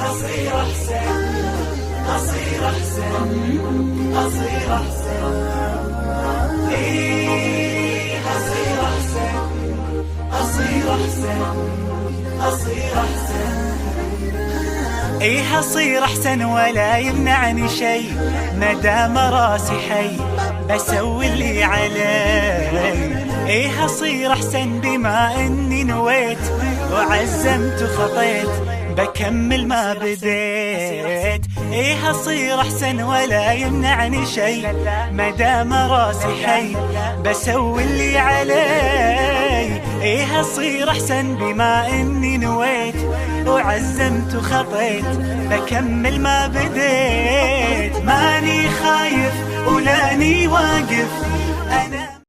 هصير أحسن هصير أحسن هصير أحسن هصير أحسن هصير أحسن هصير أحسن هصير أحسن ولا يمنعني شي مدام راسي حي بسوي اللي علي هصير أحسن بما إني نويت وعزمت وخطيت بكمل ما بديت هصير أحسن ولا يمنعني شي مدام راسي حي بسوي اللي علي هصير أحسن بما إني نويت وعزمت وخطيت بكمل ما بديت ماني خايف ولاني واقف أنا.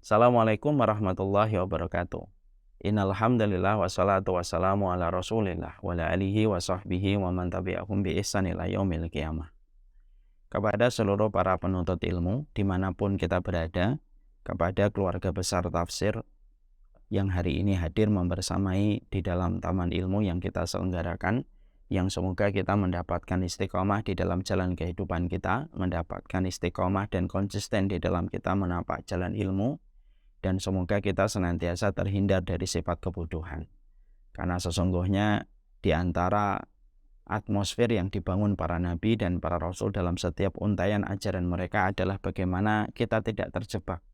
Assalamualaikum warahmatullahi wabarakatuh. Innal hamdalillah wassalatu wassalamu ala Rasulillah wa ala alihi wa sahbihi wa man tabi'ahum bi ihsan ila yaumil qiyamah. Kepada seluruh para penuntut ilmu dimanapun kita berada, kepada keluarga besar tafsir yang hari ini hadir membersamai di dalam taman ilmu yang kita selenggarakan, yang semoga kita mendapatkan istiqomah di dalam jalan kehidupan kita, mendapatkan istiqomah dan konsisten di dalam kita menapak jalan ilmu, dan semoga kita senantiasa terhindar dari sifat kebodohan. Karena sesungguhnya di antara atmosfer yang dibangun para nabi dan para rasul dalam setiap untaian ajaran mereka adalah bagaimana kita tidak terjebak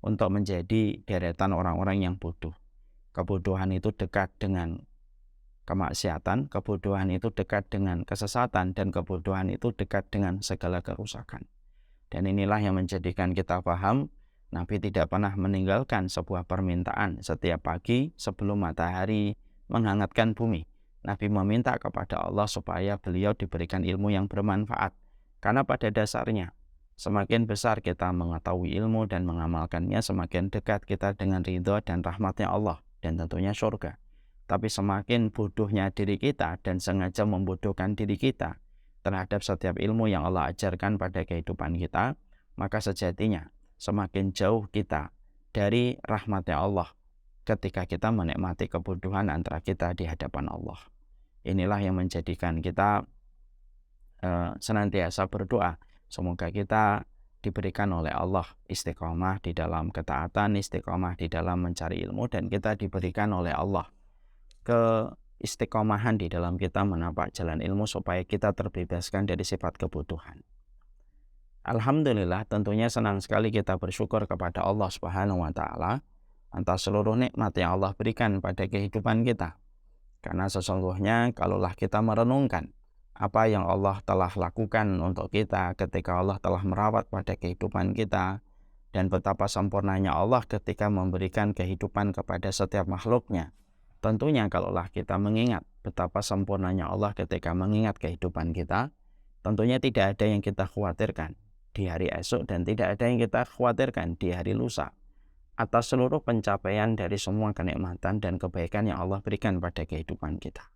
untuk menjadi deretan orang-orang yang bodoh. Kebodohan itu dekat dengan kemaksiatan, kebodohan itu dekat dengan kesesatan, dan kebodohan itu dekat dengan segala kerusakan. Dan inilah yang menjadikan kita paham Nabi tidak pernah meninggalkan sebuah permintaan setiap pagi sebelum matahari menghangatkan bumi. Nabi meminta kepada Allah supaya beliau diberikan ilmu yang bermanfaat. Karena pada dasarnya, semakin besar kita mengetahui ilmu dan mengamalkannya, semakin dekat kita dengan ridho dan rahmatnya Allah, dan tentunya surga. Tapi semakin bodohnya diri kita dan sengaja membodohkan diri kita terhadap setiap ilmu yang Allah ajarkan pada kehidupan kita, maka sejatinya semakin jauh kita dari rahmatnya Allah ketika kita menikmati kebodohan antara kita di hadapan Allah. Inilah yang menjadikan kita senantiasa berdoa. Semoga kita diberikan oleh Allah istiqomah di dalam ketaatan, istiqomah di dalam mencari ilmu, dan kita diberikan oleh Allah keistiqomahan di dalam kita menapak jalan ilmu supaya kita terbebaskan dari sifat kebodohan. Alhamdulillah, tentunya senang sekali kita bersyukur kepada Allah Subhanahu wa Ta'ala atas seluruh nikmat yang Allah berikan pada kehidupan kita. Karena sesungguhnya kalaulah kita merenungkan apa yang Allah telah lakukan untuk kita ketika Allah telah merawat pada kehidupan kita, dan betapa sempurnanya Allah ketika memberikan kehidupan kepada setiap makhluknya, tentunya kalaulah kita mengingat betapa sempurnanya Allah ketika mengingat kehidupan kita, tentunya tidak ada yang kita khawatirkan di hari esok dan tidak ada yang kita khawatirkan di hari lusa atas seluruh pencapaian dari semua kenikmatan dan kebaikan yang Allah berikan pada kehidupan kita.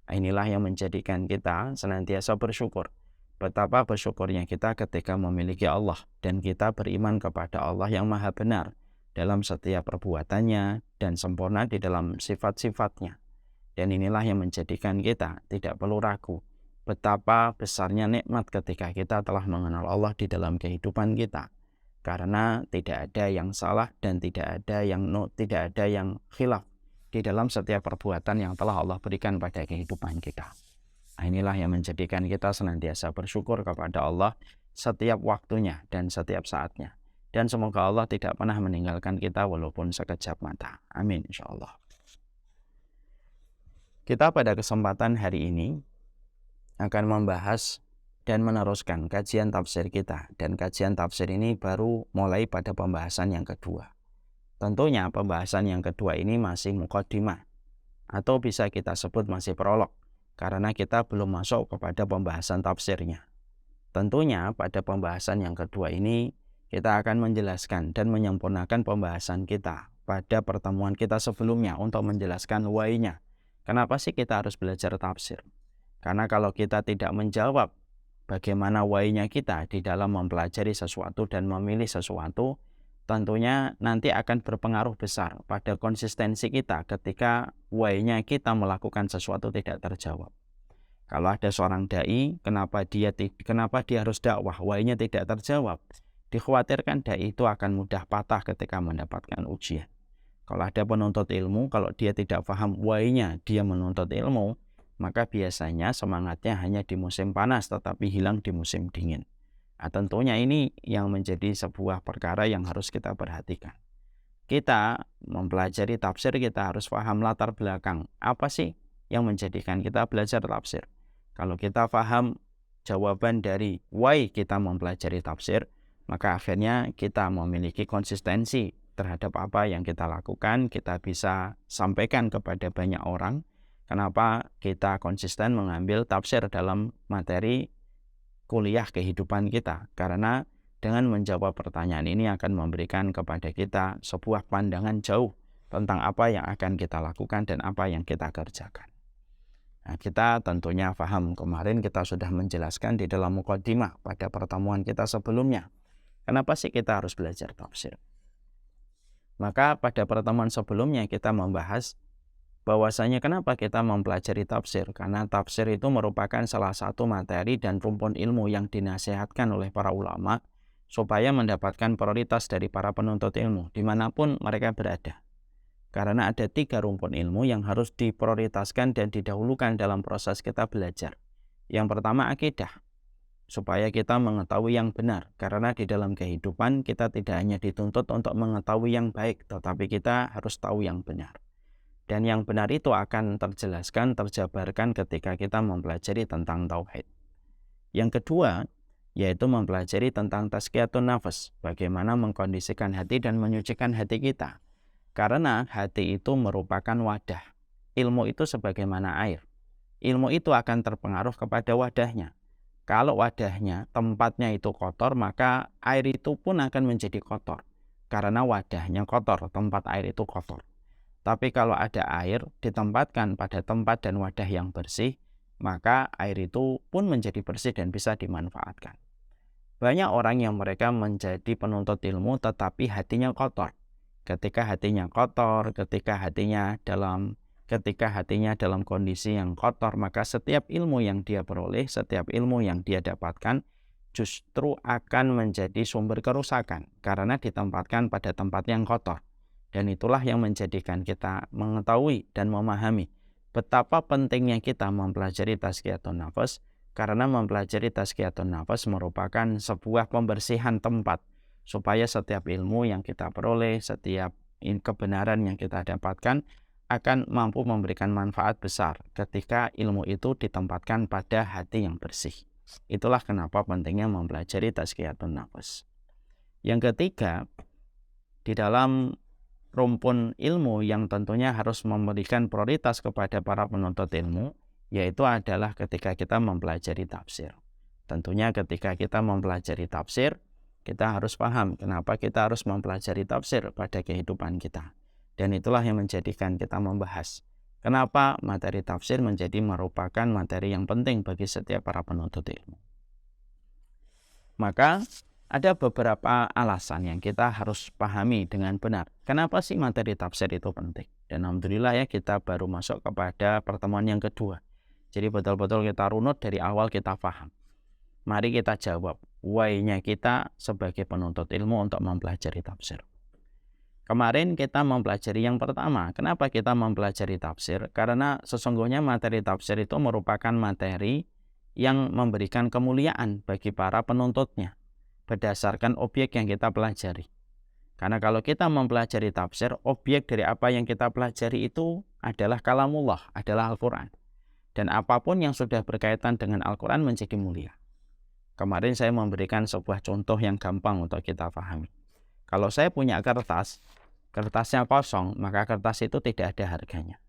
Inilah yang menjadikan kita senantiasa bersyukur. Betapa bersyukurnya kita ketika memiliki Allah dan kita beriman kepada Allah yang maha benar dalam setiap perbuatannya dan sempurna di dalam sifat-sifatnya. Dan inilah yang menjadikan kita tidak perlu ragu betapa besarnya nikmat ketika kita telah mengenal Allah di dalam kehidupan kita. Karena tidak ada yang salah dan tidak ada yang khilaf di dalam setiap perbuatan yang telah Allah berikan pada kehidupan kita. Inilah yang menjadikan kita senantiasa bersyukur kepada Allah setiap waktunya dan setiap saatnya. Dan semoga Allah tidak pernah meninggalkan kita walaupun sekejap mata. Amin insyaallah. Kita pada kesempatan hari ini akan membahas dan meneruskan kajian tafsir kita. Dan kajian tafsir ini baru mulai pada pembahasan yang kedua. Tentunya pembahasan yang kedua ini masih muqaddimah, atau bisa kita sebut masih prolog, karena kita belum masuk kepada pembahasan tafsirnya. Tentunya pada pembahasan yang kedua ini kita akan menjelaskan dan menyempurnakan pembahasan kita pada pertemuan kita sebelumnya untuk menjelaskan why-nya. Kenapa sih kita harus belajar tafsir? Karena kalau kita tidak menjawab bagaimana why-nya kita di dalam mempelajari sesuatu dan memilih sesuatu, tentunya nanti akan berpengaruh besar pada konsistensi kita ketika why-nya kita melakukan sesuatu tidak terjawab. Kalau ada seorang dai, kenapa dia harus dakwah, why-nya tidak terjawab, dikhawatirkan dai itu akan mudah patah ketika mendapatkan ujian. Kalau ada penuntut ilmu, kalau dia tidak paham why-nya dia menuntut ilmu, maka biasanya semangatnya hanya di musim panas tetapi hilang di musim dingin. Nah, tentunya ini yang menjadi sebuah perkara yang harus kita perhatikan. Kita mempelajari tafsir, kita harus paham latar belakang. Apa sih yang menjadikan kita belajar tafsir? Kalau kita paham jawaban dari why kita mempelajari tafsir, maka akhirnya kita memiliki konsistensi terhadap apa yang kita lakukan. Kita bisa sampaikan kepada banyak orang kenapa kita konsisten mengambil tafsir dalam materi kuliah kehidupan kita, karena dengan menjawab pertanyaan ini akan memberikan kepada kita sebuah pandangan jauh tentang apa yang akan kita lakukan dan apa yang kita kerjakan. Nah, kita tentunya paham, kemarin kita sudah menjelaskan di dalam muqaddimah pada pertemuan kita sebelumnya, kenapa sih kita harus belajar tafsir. Maka pada pertemuan sebelumnya kita membahas bahwasanya kenapa kita mempelajari tafsir, karena tafsir itu merupakan salah satu materi dan rumpun ilmu yang dinasihatkan oleh para ulama supaya mendapatkan prioritas dari para penuntut ilmu dimanapun mereka berada. Karena ada 3 rumpun ilmu yang harus diprioritaskan dan didahulukan dalam proses kita belajar. Yang pertama akidah, supaya kita mengetahui yang benar, karena di dalam kehidupan kita tidak hanya dituntut untuk mengetahui yang baik, tetapi kita harus tahu yang benar. Dan yang benar itu akan terjelaskan, terjabarkan ketika kita mempelajari tentang tauhid. Yang kedua, yaitu mempelajari tentang tazkiyatun nafas, bagaimana mengkondisikan hati dan menyucikan hati kita. Karena hati itu merupakan wadah. Ilmu itu sebagaimana air. Ilmu itu akan terpengaruh kepada wadahnya. Kalau wadahnya, tempatnya itu kotor, maka air itu pun akan menjadi kotor. Karena wadahnya kotor, tempat air itu kotor. Tapi kalau ada air ditempatkan pada tempat dan wadah yang bersih, maka air itu pun menjadi bersih dan bisa dimanfaatkan. Banyak orang yang mereka menjadi penuntut ilmu tetapi hatinya kotor. Ketika hatinya kotor, ketika hatinya dalam kondisi yang kotor, maka setiap ilmu yang dia peroleh, setiap ilmu yang dia dapatkan justru akan menjadi sumber kerusakan karena ditempatkan pada tempat yang kotor. Dan itulah yang menjadikan kita mengetahui dan memahami betapa pentingnya kita mempelajari tazkiyatun nafas, karena mempelajari tazkiyatun nafas merupakan sebuah pembersihan tempat supaya setiap ilmu yang kita peroleh, setiap kebenaran yang kita dapatkan akan mampu memberikan manfaat besar ketika ilmu itu ditempatkan pada hati yang bersih. Itulah kenapa pentingnya mempelajari tazkiyatun nafas. Yang ketiga, di dalam rumpun ilmu yang tentunya harus memberikan prioritas kepada para penuntut ilmu, yaitu adalah ketika kita mempelajari tafsir. Tentunya ketika kita mempelajari tafsir, kita harus paham kenapa kita harus mempelajari tafsir pada kehidupan kita. Dan itulah yang menjadikan kita membahas kenapa materi tafsir merupakan materi yang penting bagi setiap para penuntut ilmu. Maka ada beberapa alasan yang kita harus pahami dengan benar. Kenapa sih materi tafsir itu penting? Dan alhamdulillah ya, kita baru masuk kepada pertemuan yang kedua. Jadi betul-betul kita runut dari awal, kita paham. Mari kita jawab why-nya kita sebagai penuntut ilmu untuk mempelajari tafsir. Kemarin kita mempelajari yang pertama. Kenapa kita mempelajari tafsir? Karena sesungguhnya materi tafsir itu merupakan materi yang memberikan kemuliaan bagi para penuntutnya berdasarkan objek yang kita pelajari. Karena kalau kita mempelajari tafsir, objek dari apa yang kita pelajari itu adalah kalamullah, adalah Al-Quran. Dan apapun yang sudah berkaitan dengan Al-Quran menjadi mulia. Kemarin saya memberikan sebuah contoh yang gampang untuk kita pahami. Kalau saya punya kertas, kertasnya kosong, maka kertas itu tidak ada harganya.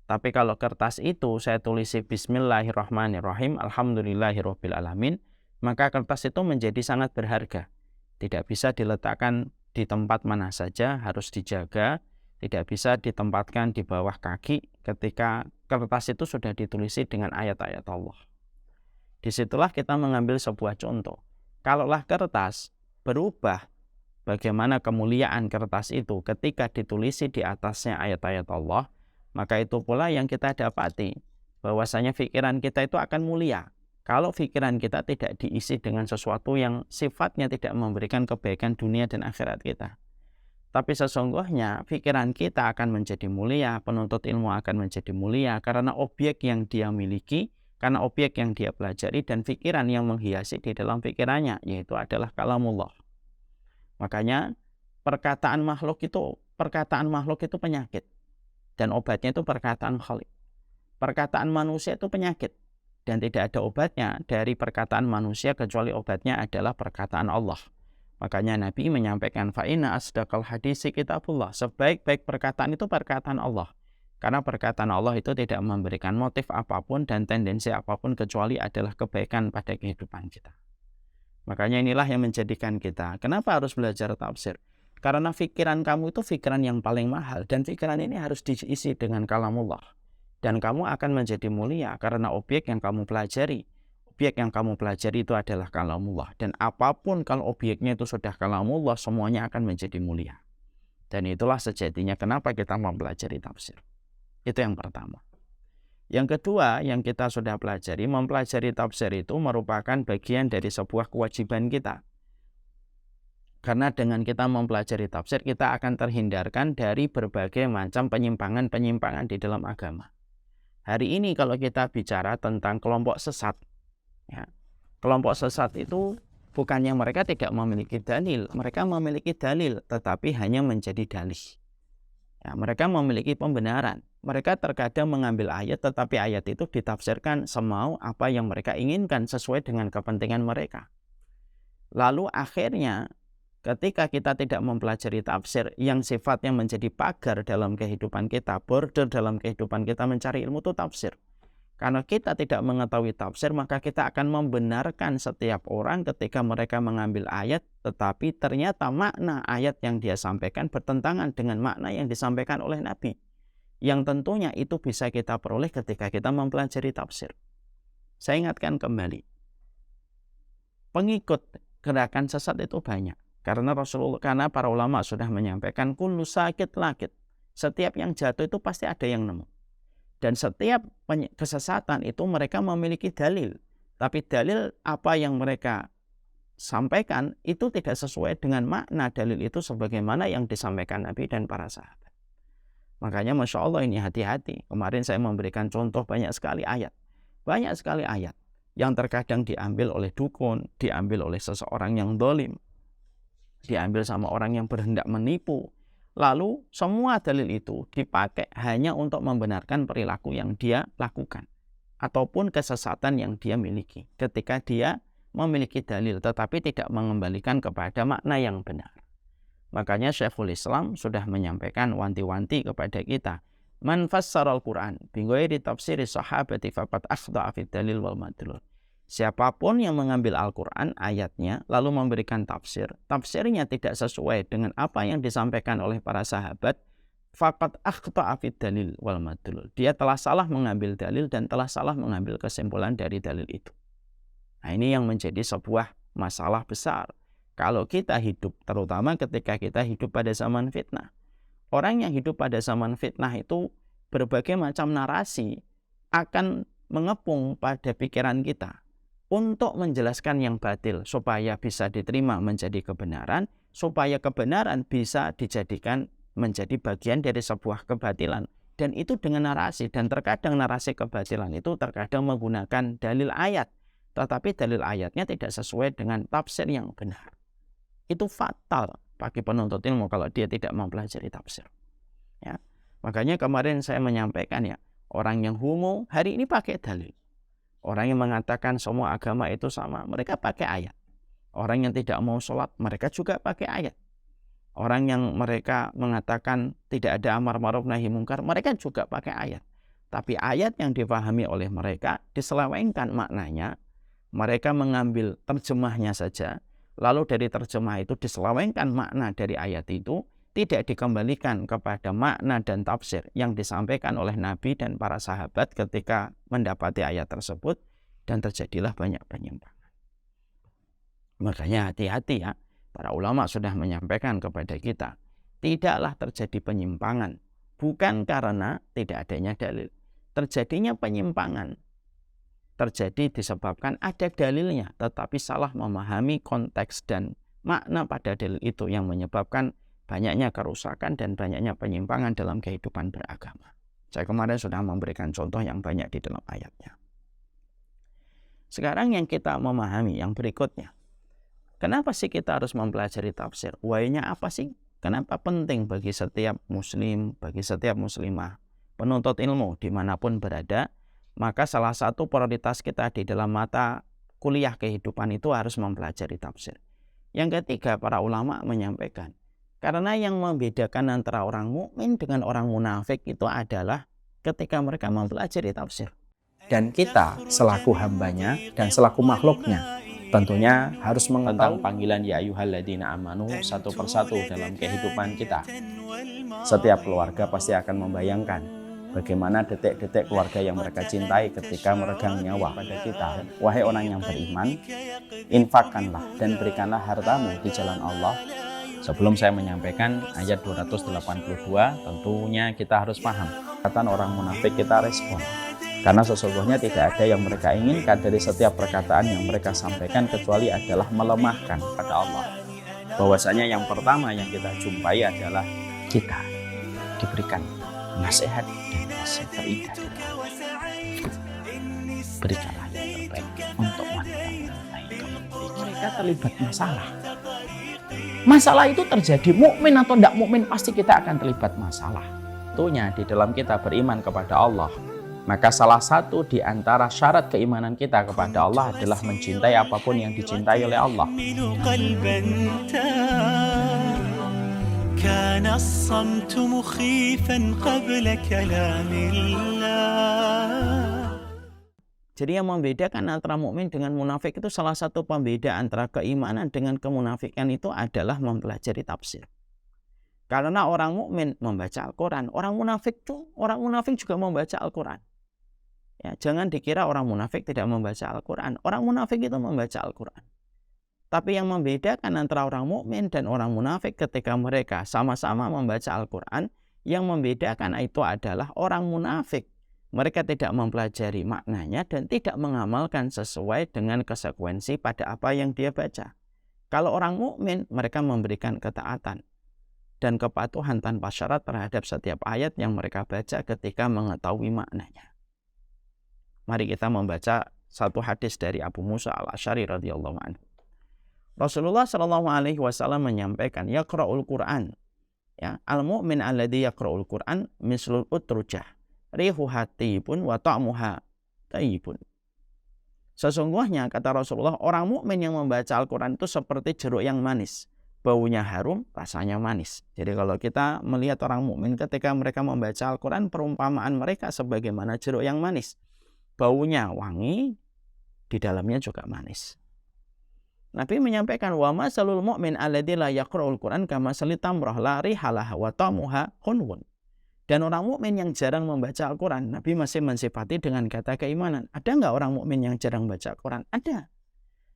Tapi kalau kertas itu saya tulisi Bismillahirrahmanirrahim, Alhamdulillahirrabbilalamin, maka kertas itu menjadi sangat berharga. Tidak bisa diletakkan di tempat mana saja, harus dijaga, tidak bisa ditempatkan di bawah kaki ketika kertas itu sudah ditulisi dengan ayat-ayat Allah. Disitulah kita mengambil sebuah contoh. Kalaulah kertas berubah bagaimana kemuliaan kertas itu ketika ditulisi di atasnya ayat-ayat Allah, maka itu pula yang kita dapati, bahwasanya pikiran kita itu akan mulia. Kalau pikiran kita tidak diisi dengan sesuatu yang sifatnya tidak memberikan kebaikan dunia dan akhirat kita. Tapi sesungguhnya pikiran kita akan menjadi mulia, penuntut ilmu akan menjadi mulia karena objek yang dia miliki, karena objek yang dia pelajari dan pikiran yang menghiasi di dalam pikirannya, yaitu adalah kalamullah. Makanya perkataan makhluk itu penyakit dan obatnya itu perkataan Khalik. Perkataan manusia itu penyakit dan tidak ada obatnya dari perkataan manusia kecuali obatnya adalah perkataan Allah. Makanya Nabi menyampaikan fa'inna asdaqal hadisi kitabullah. Sebaik-baik perkataan itu perkataan Allah. Karena perkataan Allah itu tidak memberikan motif apapun dan tendensi apapun kecuali adalah kebaikan pada kehidupan kita. Makanya inilah yang menjadikan kita, kenapa harus belajar tafsir? Karena pikiran kamu itu pikiran yang paling mahal dan pikiran ini harus diisi dengan kalamullah. Dan kamu akan menjadi mulia karena objek yang kamu pelajari. Objek yang kamu pelajari itu adalah kalamullah. Dan apapun kalau objeknya itu sudah kalamullah, semuanya akan menjadi mulia. Dan itulah sejatinya kenapa kita mempelajari tafsir. Itu yang pertama. Yang kedua yang kita sudah pelajari, mempelajari tafsir itu merupakan bagian dari sebuah kewajiban kita. Karena dengan kita mempelajari tafsir, kita akan terhindarkan dari berbagai macam penyimpangan-penyimpangan di dalam agama. Hari ini kalau kita bicara tentang kelompok sesat, ya, kelompok sesat itu bukannya mereka tidak memiliki dalil, mereka memiliki dalil tetapi hanya menjadi dalih. Ya, mereka memiliki pembenaran. Mereka terkadang mengambil ayat tetapi ayat itu ditafsirkan semau apa yang mereka inginkan sesuai dengan kepentingan mereka. Lalu akhirnya ketika kita tidak mempelajari tafsir yang sifatnya menjadi pagar dalam kehidupan kita, border dalam kehidupan kita mencari ilmu itu tafsir. Karena kita tidak mengetahui tafsir, maka kita akan membenarkan setiap orang ketika mereka mengambil ayat, tetapi ternyata makna ayat yang dia sampaikan bertentangan dengan makna yang disampaikan oleh Nabi. Yang tentunya itu bisa kita peroleh ketika kita mempelajari tafsir. Saya ingatkan kembali, pengikut gerakan sesat itu banyak. Karena para ulama sudah menyampaikan kullu sakit lakit. Setiap yang jatuh itu pasti ada yang nemu. Dan setiap kesesatan itu mereka memiliki dalil. Tapi dalil apa yang mereka sampaikan itu tidak sesuai dengan makna dalil itu sebagaimana yang disampaikan Nabi dan para sahabat. Makanya Masya Allah ini hati-hati. Kemarin saya memberikan contoh banyak sekali ayat. Banyak sekali ayat yang terkadang diambil oleh dukun, diambil oleh seseorang yang dolim, diambil sama orang yang berhendak menipu. Lalu semua dalil itu dipakai hanya untuk membenarkan perilaku yang dia lakukan ataupun kesesatan yang dia miliki ketika dia memiliki dalil tetapi tidak mengembalikan kepada makna yang benar. Makanya Syekhul Islam sudah menyampaikan wanti-wanti kepada kita, man fassaral Quran bi ghairi tafsiri sahabati faqad akhda'a fid dalil wal madlul. Siapapun yang mengambil Al-Quran ayatnya lalu memberikan tafsir, tafsirnya tidak sesuai dengan apa yang disampaikan oleh para sahabat, faqad akhta'a fid dalil wal madlul. Dia telah salah mengambil dalil dan telah salah mengambil kesimpulan dari dalil itu. Nah, ini yang menjadi sebuah masalah besar kalau kita hidup, terutama ketika kita hidup pada zaman fitnah. Orang yang hidup pada zaman fitnah itu berbagai macam narasi akan mengepung pada pikiran kita untuk menjelaskan yang batil supaya bisa diterima menjadi kebenaran, supaya kebenaran bisa dijadikan menjadi bagian dari sebuah kebatilan. Dan itu dengan narasi, dan terkadang narasi kebatilan itu terkadang menggunakan dalil ayat, tetapi dalil ayatnya tidak sesuai dengan tafsir yang benar. Itu fatal bagi penuntut ilmu kalau dia tidak mempelajari tafsir. Ya. Makanya kemarin saya menyampaikan ya, orang yang homo hari ini pakai dalil. Orang yang mengatakan semua agama itu sama, mereka pakai ayat. Orang yang tidak mau sholat, mereka juga pakai ayat. Orang yang mereka mengatakan tidak ada amar ma'ruf nahi mungkar, mereka juga pakai ayat. Tapi ayat yang dipahami oleh mereka diselewengkan maknanya. Mereka mengambil terjemahnya saja, lalu dari terjemah itu diselewengkan makna dari ayat itu, tidak dikembalikan kepada makna dan tafsir yang disampaikan oleh Nabi dan para sahabat ketika mendapati ayat tersebut, dan terjadilah banyak penyimpangan. Makanya hati-hati ya, Para ulama sudah menyampaikan kepada kita, tidaklah terjadi penyimpangan, bukan karena tidak adanya dalil. Terjadinya penyimpangan terjadi disebabkan ada dalilnya, tetapi salah memahami konteks dan makna pada dalil itu yang menyebabkan banyaknya kerusakan dan banyaknya penyimpangan dalam kehidupan beragama. Saya kemarin sudah memberikan contoh yang banyak di dalam ayatnya. Sekarang yang kita memahami yang berikutnya. Kenapa sih kita harus mempelajari tafsir? Why-nya apa sih? Kenapa penting bagi setiap muslim, bagi setiap muslimah, penuntut ilmu dimanapun berada? Maka salah satu prioritas kita di dalam mata kuliah kehidupan itu harus mempelajari tafsir. Yang ketiga, para ulama menyampaikan, karena yang membedakan antara orang mukmin dengan orang munafik itu adalah ketika mereka mempelajari tafsir. Dan kita selaku hambanya dan selaku makhluknya tentunya harus mengetahui panggilan ya ayyuhalladzina amanu satu persatu dalam kehidupan kita. Setiap keluarga pasti akan membayangkan bagaimana detik-detik keluarga yang mereka cintai ketika meregang nyawa pada kita. Wahai orang yang beriman, infakkanlah dan berikanlah hartamu di jalan Allah. Sebelum saya menyampaikan ayat 282, tentunya kita harus paham. Perkataan orang munafik kita respon. Karena sesungguhnya tidak ada yang mereka inginkan dari setiap perkataan yang mereka sampaikan kecuali adalah melemahkan pada Allah. Bahwasanya yang pertama yang kita jumpai adalah kita diberikan nasihat dan nasihat terindah dari Allah. Berikanlah yang terbaik untuk wanita-wanita itu. Mereka terlibat masalah. Masalah itu terjadi mukmin atau tidak mukmin pasti kita akan terlibat masalah. Tentunya di dalam kita beriman kepada Allah, maka salah satu di antara syarat keimanan kita kepada Allah adalah mencintai apapun yang dicintai oleh Allah. كان الصمت مخيفا قبل كلام الله. Jadi yang membedakan antara mukmin dengan munafik itu salah satu pembeda antara keimanan dengan kemunafikan itu adalah mempelajari tafsir. Karena orang mukmin membaca Al-Quran, orang munafik juga membaca Al-Quran. Ya, jangan dikira orang munafik tidak membaca Al-Quran. Orang munafik itu membaca Al-Quran. Tapi yang membedakan antara orang mukmin dan orang munafik ketika mereka sama-sama membaca Al-Quran, yang membedakan itu adalah orang munafik. Mereka tidak mempelajari maknanya dan tidak mengamalkan sesuai dengan konsekuensi pada apa yang dia baca. Kalau orang mukmin, mereka memberikan ketaatan dan kepatuhan tanpa syarat terhadap setiap ayat yang mereka baca ketika mengetahui maknanya. Mari kita membaca satu hadis dari Abu Musa al-Asy'ari radhiyallahu anhu. Rasulullah Shallallahu Alaihi Wasallam menyampaikan, yaqra'ul Quran, ya, al-mu'min alladhi yaqra'ul Quran mislul utrujah, rihuha tayyibun wa ta'muha tayyibun. Sesungguhnya kata Rasulullah, orang mukmin yang membaca Al-Quran itu seperti jeruk yang manis, baunya harum, rasanya manis. Jadi kalau kita melihat orang mukmin ketika mereka membaca Al-Quran, perumpamaan mereka sebagaimana jeruk yang manis, baunya wangi, di dalamnya juga manis. Nabi menyampaikan, wa masalul mu'min alladzi la yaqra'ul Qur'an kamasalit tamrah la rihalah wa ta'muha hunwun. Dan orang mukmin yang jarang membaca Al-Quran, Nabi masih mensifati dengan kata keimanan. Ada nggak orang mukmin yang jarang baca Al-Quran? Ada.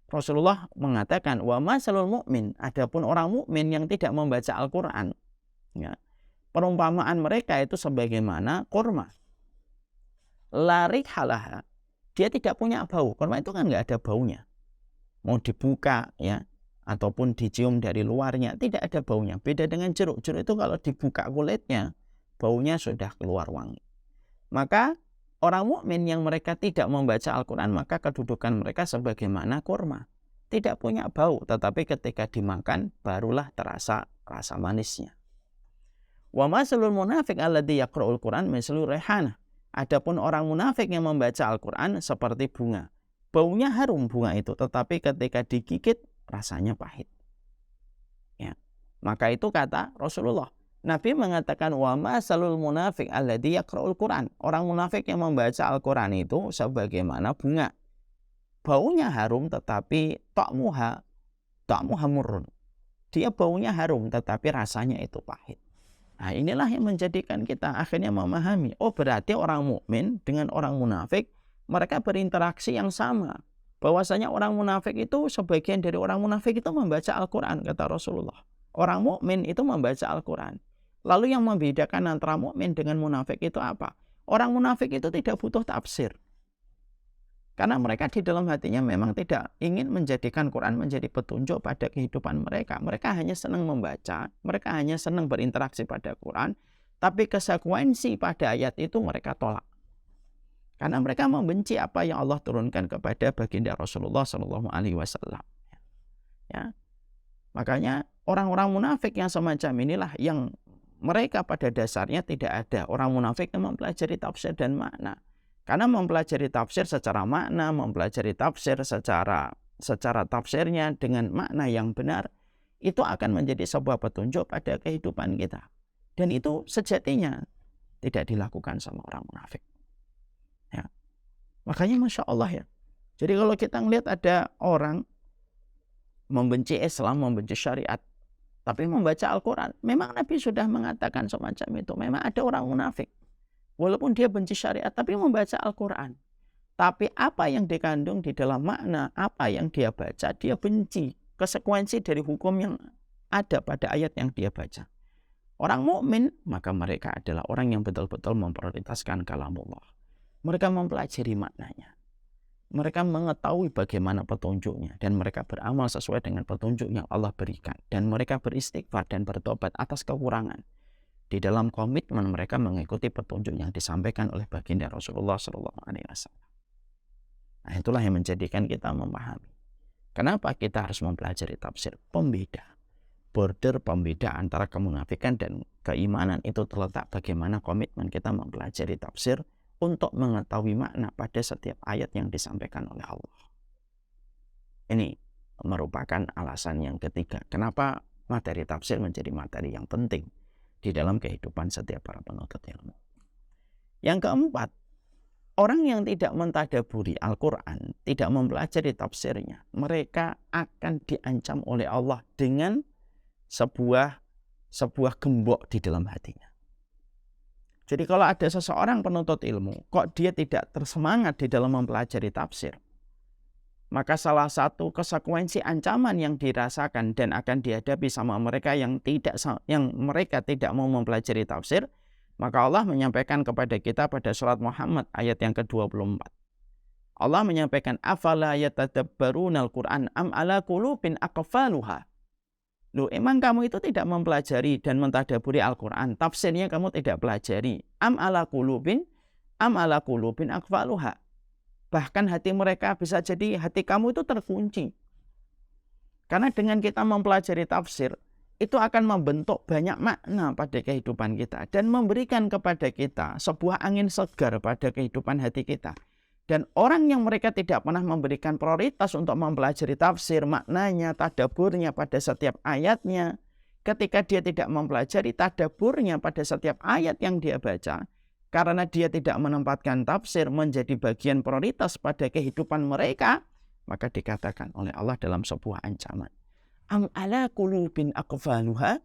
Rasulullah mengatakan, wa masalul mu'min, adapun orang mukmin yang tidak membaca Al-Quran, ya, perumpamaan mereka itu sebagaimana kurma. La rihalah, dia tidak punya bau. Kurma itu kan nggak ada baunya. Mau dibuka ya ataupun dicium dari luarnya tidak ada baunya. Beda dengan jeruk. Jeruk itu kalau dibuka kulitnya baunya sudah keluar wangi. Maka orang mukmin yang mereka tidak membaca Al-Quran, maka kedudukan mereka sebagaimana kurma, tidak punya bau, tetapi ketika dimakan barulah terasa rasa manisnya. Wa masalul munafiq alladzi yaqra'ul Quran mislu rihana. Adapun orang munafik yang membaca Al-Quran seperti bunga. Baunya harum bunga itu, tetapi ketika digigit rasanya pahit. Ya. Maka itu kata Rasulullah. Nabi mengatakan wa masalul munafiq alladzi yaqra'ul Quran. Orang munafik yang membaca Al-Quran itu sebagaimana bunga. Baunya harum tetapi ta'muha murrun. Dia baunya harum tetapi rasanya itu pahit. Nah, inilah yang menjadikan kita akhirnya memahami, oh berarti orang mukmin dengan orang munafik mereka berinteraksi yang sama. bahwasanya orang munafik itu, sebagian dari orang munafik itu membaca Al-Quran, kata Rasulullah. Orang mukmin itu membaca Al-Quran. Lalu yang membedakan antara mukmin dengan munafik itu apa? Orang munafik itu tidak butuh tafsir. Karena mereka di dalam hatinya memang tidak ingin menjadikan Quran menjadi petunjuk pada kehidupan mereka. Mereka hanya senang membaca, mereka hanya senang berinteraksi pada Quran, tapi konsekuensi pada ayat itu mereka tolak. Karena mereka membenci apa yang Allah turunkan kepada baginda Rasulullah SAW. Ya. Makanya orang-orang munafik yang semacam inilah yang mereka pada dasarnya tidak ada orang munafik yang mempelajari tafsir dan makna. Karena mempelajari tafsir secara makna, mempelajari tafsir secara tafsirnya dengan makna yang benar, itu akan menjadi sebuah petunjuk pada kehidupan kita. Dan itu sejatinya tidak dilakukan sama orang munafik. Ya. Makanya Masya Allah ya. Jadi kalau kita melihat ada orang membenci Islam, membenci syariat, tapi membaca Al-Quran, memang Nabi sudah mengatakan semacam itu. Memang ada orang munafik. Walaupun dia benci syariat, tapi membaca Al-Quran. Tapi apa yang dikandung di dalam makna, apa yang dia baca, dia benci. Konsekuensi dari hukum yang ada pada ayat yang dia baca. Orang mukmin, maka mereka adalah orang yang betul-betul memprioritaskan kalamullah. Mereka mempelajari maknanya. Mereka mengetahui bagaimana petunjuknya. Dan mereka beramal sesuai dengan petunjuk yang Allah berikan. Dan mereka beristighfar dan bertobat atas kekurangan. Di dalam komitmen mereka mengikuti petunjuk yang disampaikan oleh baginda Rasulullah SAW. Nah, itulah yang menjadikan kita memahami. Kenapa kita harus mempelajari tafsir? Border pembeda antara kemunafikan dan keimanan itu terletak bagaimana komitmen kita mempelajari tafsir untuk mengetahui makna pada setiap ayat yang disampaikan oleh Allah. Ini merupakan alasan yang ketiga. Kenapa materi tafsir menjadi materi yang penting di dalam kehidupan setiap para penuntut ilmu. Yang keempat, orang yang tidak mentadaburi Al-Quran, tidak mempelajari tafsirnya, mereka akan diancam oleh Allah dengan sebuah gembok di dalam hatinya. Jadi kalau ada seseorang penuntut ilmu, kok dia tidak tersemangat di dalam mempelajari tafsir, maka salah satu konsekuensi ancaman yang dirasakan dan akan dihadapi sama mereka yang mereka tidak mau mempelajari tafsir, maka Allah menyampaikan kepada kita pada surat Muhammad ayat yang ke-24. Allah menyampaikan, afala yatadabbarunal Qur'an am ala qulubin aqfaluha. Loh, emang kamu itu tidak mempelajari dan mentadaburi Al-Quran, tafsirnya kamu tidak pelajari. Am ala qulubin aqfaluha. Bahkan hati mereka bisa jadi hati kamu itu terkunci. Karena dengan kita mempelajari tafsir, itu akan membentuk banyak makna pada kehidupan kita. Dan memberikan kepada kita sebuah angin segar pada kehidupan hati kita. Dan orang yang mereka tidak pernah memberikan prioritas untuk mempelajari tafsir, maknanya, tadaburnya pada setiap ayatnya. Ketika dia tidak mempelajari tadaburnya pada setiap ayat yang dia baca, karena dia tidak menempatkan tafsir menjadi bagian prioritas pada kehidupan mereka, maka dikatakan oleh Allah dalam sebuah ancaman. Am ala qulubin aqfaluha?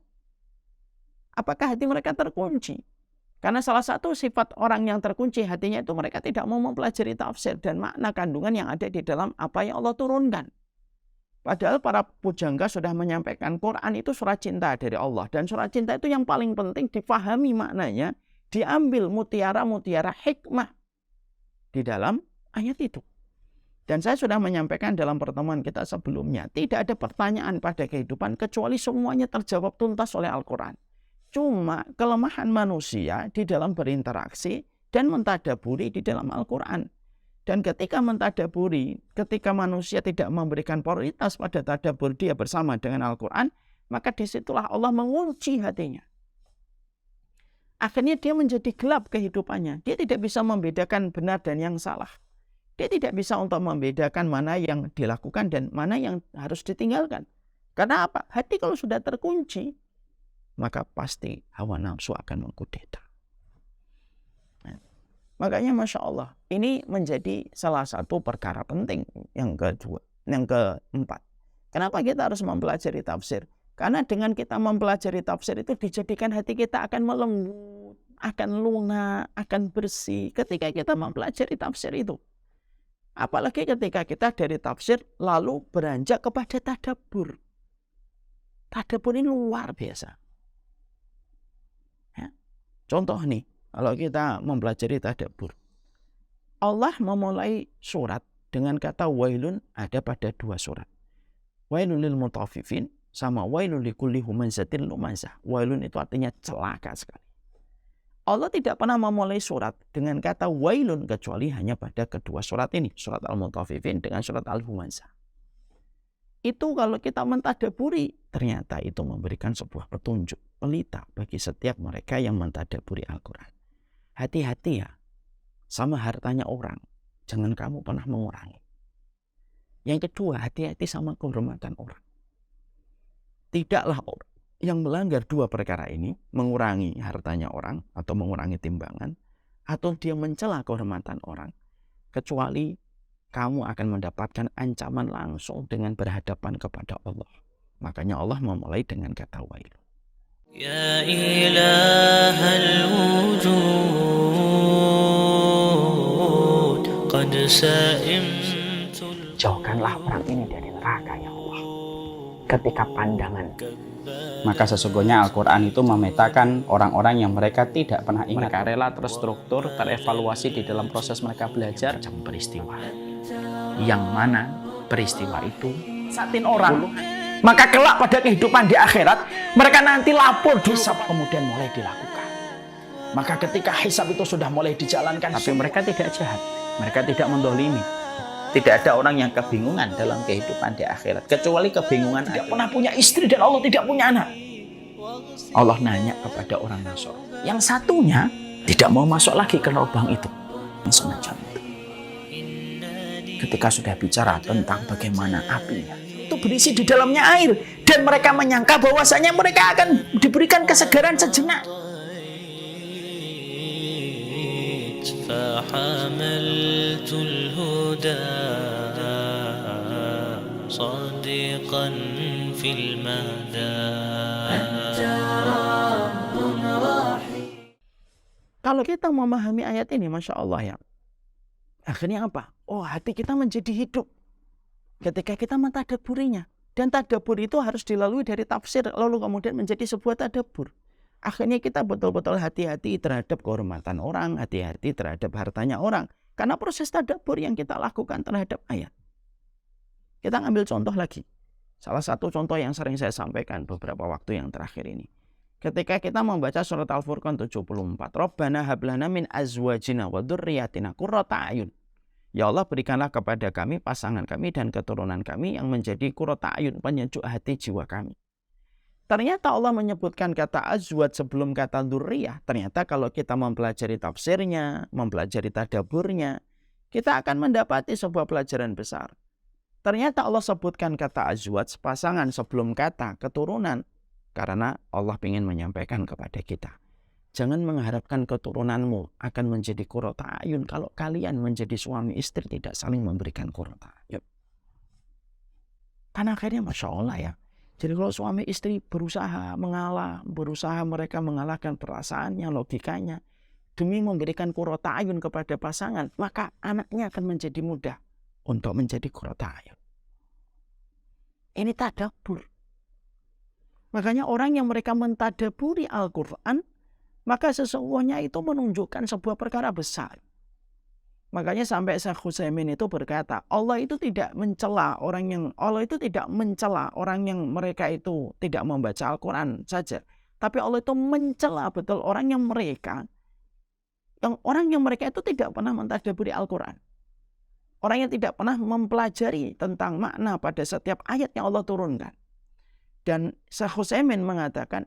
Apakah hati mereka terkunci? Karena salah satu sifat orang yang terkunci hatinya itu mereka tidak mau mempelajari tafsir dan makna kandungan yang ada di dalam apa yang Allah turunkan. Padahal para pujangga sudah menyampaikan Quran itu surat cinta dari Allah. Dan surat cinta itu yang paling penting difahami maknanya, diambil mutiara-mutiara hikmah di dalam ayat itu. Dan saya sudah menyampaikan dalam pertemuan kita sebelumnya, tidak ada pertanyaan pada kehidupan kecuali semuanya terjawab tuntas oleh Al-Quran. Cuma kelemahan manusia di dalam berinteraksi dan mentadaburi di dalam Al-Quran. Dan ketika mentadaburi, ketika manusia tidak memberikan prioritas pada tadabur dia bersama dengan Al-Quran, maka disitulah Allah mengunci hatinya. Akhirnya dia menjadi gelap kehidupannya. Dia tidak bisa membedakan benar dan yang salah. Dia tidak bisa untuk membedakan mana yang dilakukan dan mana yang harus ditinggalkan. Karena apa? Hati kalau sudah terkunci, maka pasti hawa nafsu akan mengkudeta. Makanya Masya Allah, ini menjadi salah satu perkara penting yang keempat. Kenapa kita harus mempelajari tafsir? Karena dengan kita mempelajari tafsir itu dijadikan hati kita akan melembut, akan lunak, akan bersih ketika kita mempelajari tafsir itu. Apalagi ketika kita dari tafsir lalu beranjak kepada tadabbur. Tadabbur ini luar biasa. Ya. Contoh nih, kalau kita mempelajari tadabbur. Allah memulai surat dengan kata wailun ada pada 2 surat. Wailun lil mutaffifin sama wailun likulli humazatin lumazah. Wailun itu artinya celaka sekali. Allah tidak pernah memulai surat dengan kata wailun kecuali hanya pada kedua surat ini, surat Al-Mutaffifin dengan surat Al-Humazah. Itu kalau kita mentadaburi, ternyata itu memberikan sebuah petunjuk, pelita bagi setiap mereka yang mentadaburi Al-Quran. Hati-hati ya, sama hartanya orang, jangan kamu pernah mengurangi. Yang kedua, hati-hati sama kehormatan orang. Tidaklah orang yang melanggar 2 perkara ini, mengurangi hartanya orang atau mengurangi timbangan, atau dia mencela kehormatan orang, kecuali kamu akan mendapatkan ancaman langsung dengan berhadapan kepada Allah. Makanya Allah memulai dengan kata wail. Ya ilahal wujud qad sa'imtul. Jauhkanlah orang ini dari neraka ya Allah. Ketika pandangan, maka sesungguhnya Al-Quran itu memetakan orang-orang yang mereka tidak pernah ingat. Mereka rela terstruktur, terevaluasi di dalam proses mereka belajar. Macam peristiwa. Yang mana peristiwa itu satin orang. Maka kelak pada kehidupan di akhirat, mereka nanti lapor hisab kemudian mulai dilakukan. Maka ketika hisab itu sudah mulai dijalankan, tapi mereka tidak jahat. Mereka tidak mendolimi. Tidak ada orang yang kebingungan dalam kehidupan di akhirat. Kecuali kebingungan tidak pernah punya istri dan Allah tidak punya anak. Allah nanya kepada orang Nasr. Yang satunya tidak mau masuk lagi ke lubang itu. Semacam itu. Ketika sudah bicara tentang bagaimana apinya, itu berisi di dalamnya air. Dan mereka menyangka bahwasanya mereka akan diberikan kesegaran sejenak. فحملت الهدى صادقا في المدى. Kalau kita memahami ayat ini, Masya Allah ya, akhirnya apa? Oh, hati kita menjadi hidup ketika kita mentadabburinya. Dan tadabbur itu harus dilalui dari tafsir, lalu kemudian menjadi sebuah tadabbur. Akhirnya kita betul-betul hati-hati terhadap kehormatan orang, hati-hati terhadap hartanya orang. Karena proses tadabbur yang kita lakukan terhadap ayat. Kita ngambil contoh lagi. Salah satu contoh yang sering saya sampaikan beberapa waktu yang terakhir ini. Ketika kita membaca surat Al-Furqan 74. Rabbana hablana min azwajina wa dzurriyyatina qurrata a'yun. Ya Allah, berikanlah kepada kami, pasangan kami dan keturunan kami yang menjadi qurrata a'yun, penyejuk hati jiwa kami. Ternyata Allah menyebutkan kata azwaj sebelum kata dzurriyyah. Ternyata kalau kita mempelajari tafsirnya, mempelajari tadabburnya, kita akan mendapati sebuah pelajaran besar. Ternyata Allah sebutkan kata azwaj, pasangan sebelum kata keturunan. Karena Allah ingin menyampaikan kepada kita. Jangan mengharapkan keturunanmu akan menjadi qurrata a'yun kalau kalian menjadi suami istri tidak saling memberikan qurrata a'yun. Karena akhirnya Masya Allah ya. Jadi kalau suami istri berusaha mengalah, berusaha mereka mengalahkan perasaannya, logikanya, demi memberikan qurrata a'yun kepada pasangan, maka anaknya akan menjadi mudah untuk menjadi qurrata a'yun. Ini tadabbur. Makanya orang yang mereka mentadabburi Al-Quran, maka sesungguhnya itu menunjukkan sebuah perkara besar. Makanya sampai Syekh Utsaimin itu berkata, Allah itu tidak mencela orang yang mereka itu tidak membaca Al-Quran saja. Tapi Allah itu mencela betul orang yang mereka itu tidak pernah mentadabburi Al-Quran. Orang yang tidak pernah mempelajari tentang makna pada setiap ayat yang Allah turunkan. Dan Syekh Utsaimin mengatakan,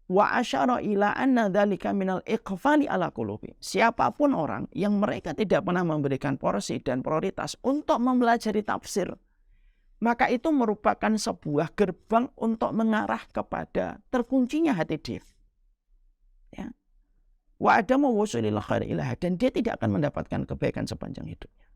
wa asyara ila anna dzalika minal iqfali ala qulubi. Siapapun orang yang mereka tidak pernah memberikan porsi dan prioritas untuk mempelajari tafsir, maka itu merupakan sebuah gerbang untuk mengarah kepada terkuncinya hati dia. Ya. Wa adamu wusulil khair ilaha, dan dia tidak akan mendapatkan kebaikan sepanjang hidupnya.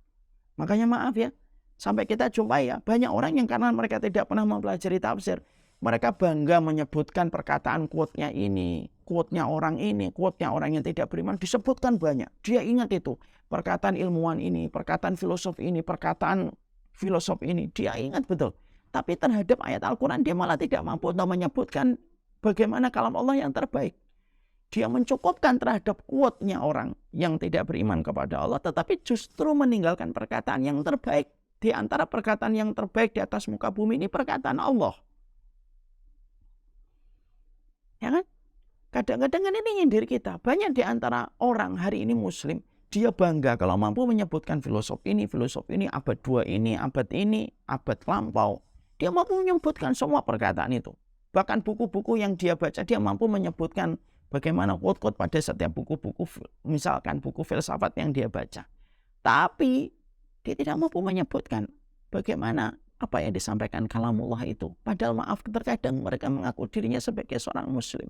Makanya maaf ya, sampai kita jumpai ya, banyak orang yang karena mereka tidak pernah mempelajari tafsir, mereka bangga menyebutkan perkataan quote-nya ini. quote-nya orang ini, quote-nya orang yang tidak beriman disebutkan banyak. Dia ingat itu. Perkataan ilmuwan ini, perkataan filosof ini, perkataan filosof ini. Dia ingat betul. Tapi terhadap ayat Al-Quran dia malah tidak mampu untuk menyebutkan bagaimana kalam Allah yang terbaik. Dia mencukupkan terhadap quote-nya orang yang tidak beriman kepada Allah, tetapi justru meninggalkan perkataan yang terbaik. Di antara perkataan yang terbaik di atas muka bumi ini perkataan Allah. Ya kan? Kadang-kadang kan ini nyindir kita. Banyak di antara orang hari ini Muslim, dia bangga kalau mampu menyebutkan filosof ini, abad 2 ini, abad lampau. Dia mampu menyebutkan semua perkataan itu. Bahkan buku-buku yang dia baca, dia mampu menyebutkan bagaimana quote-quote pada setiap buku-buku, misalkan buku filsafat yang dia baca. Tapi dia tidak mampu menyebutkan bagaimana apa yang disampaikan kalamullah itu. Padahal maaf, terkadang mereka mengaku dirinya sebagai seorang Muslim.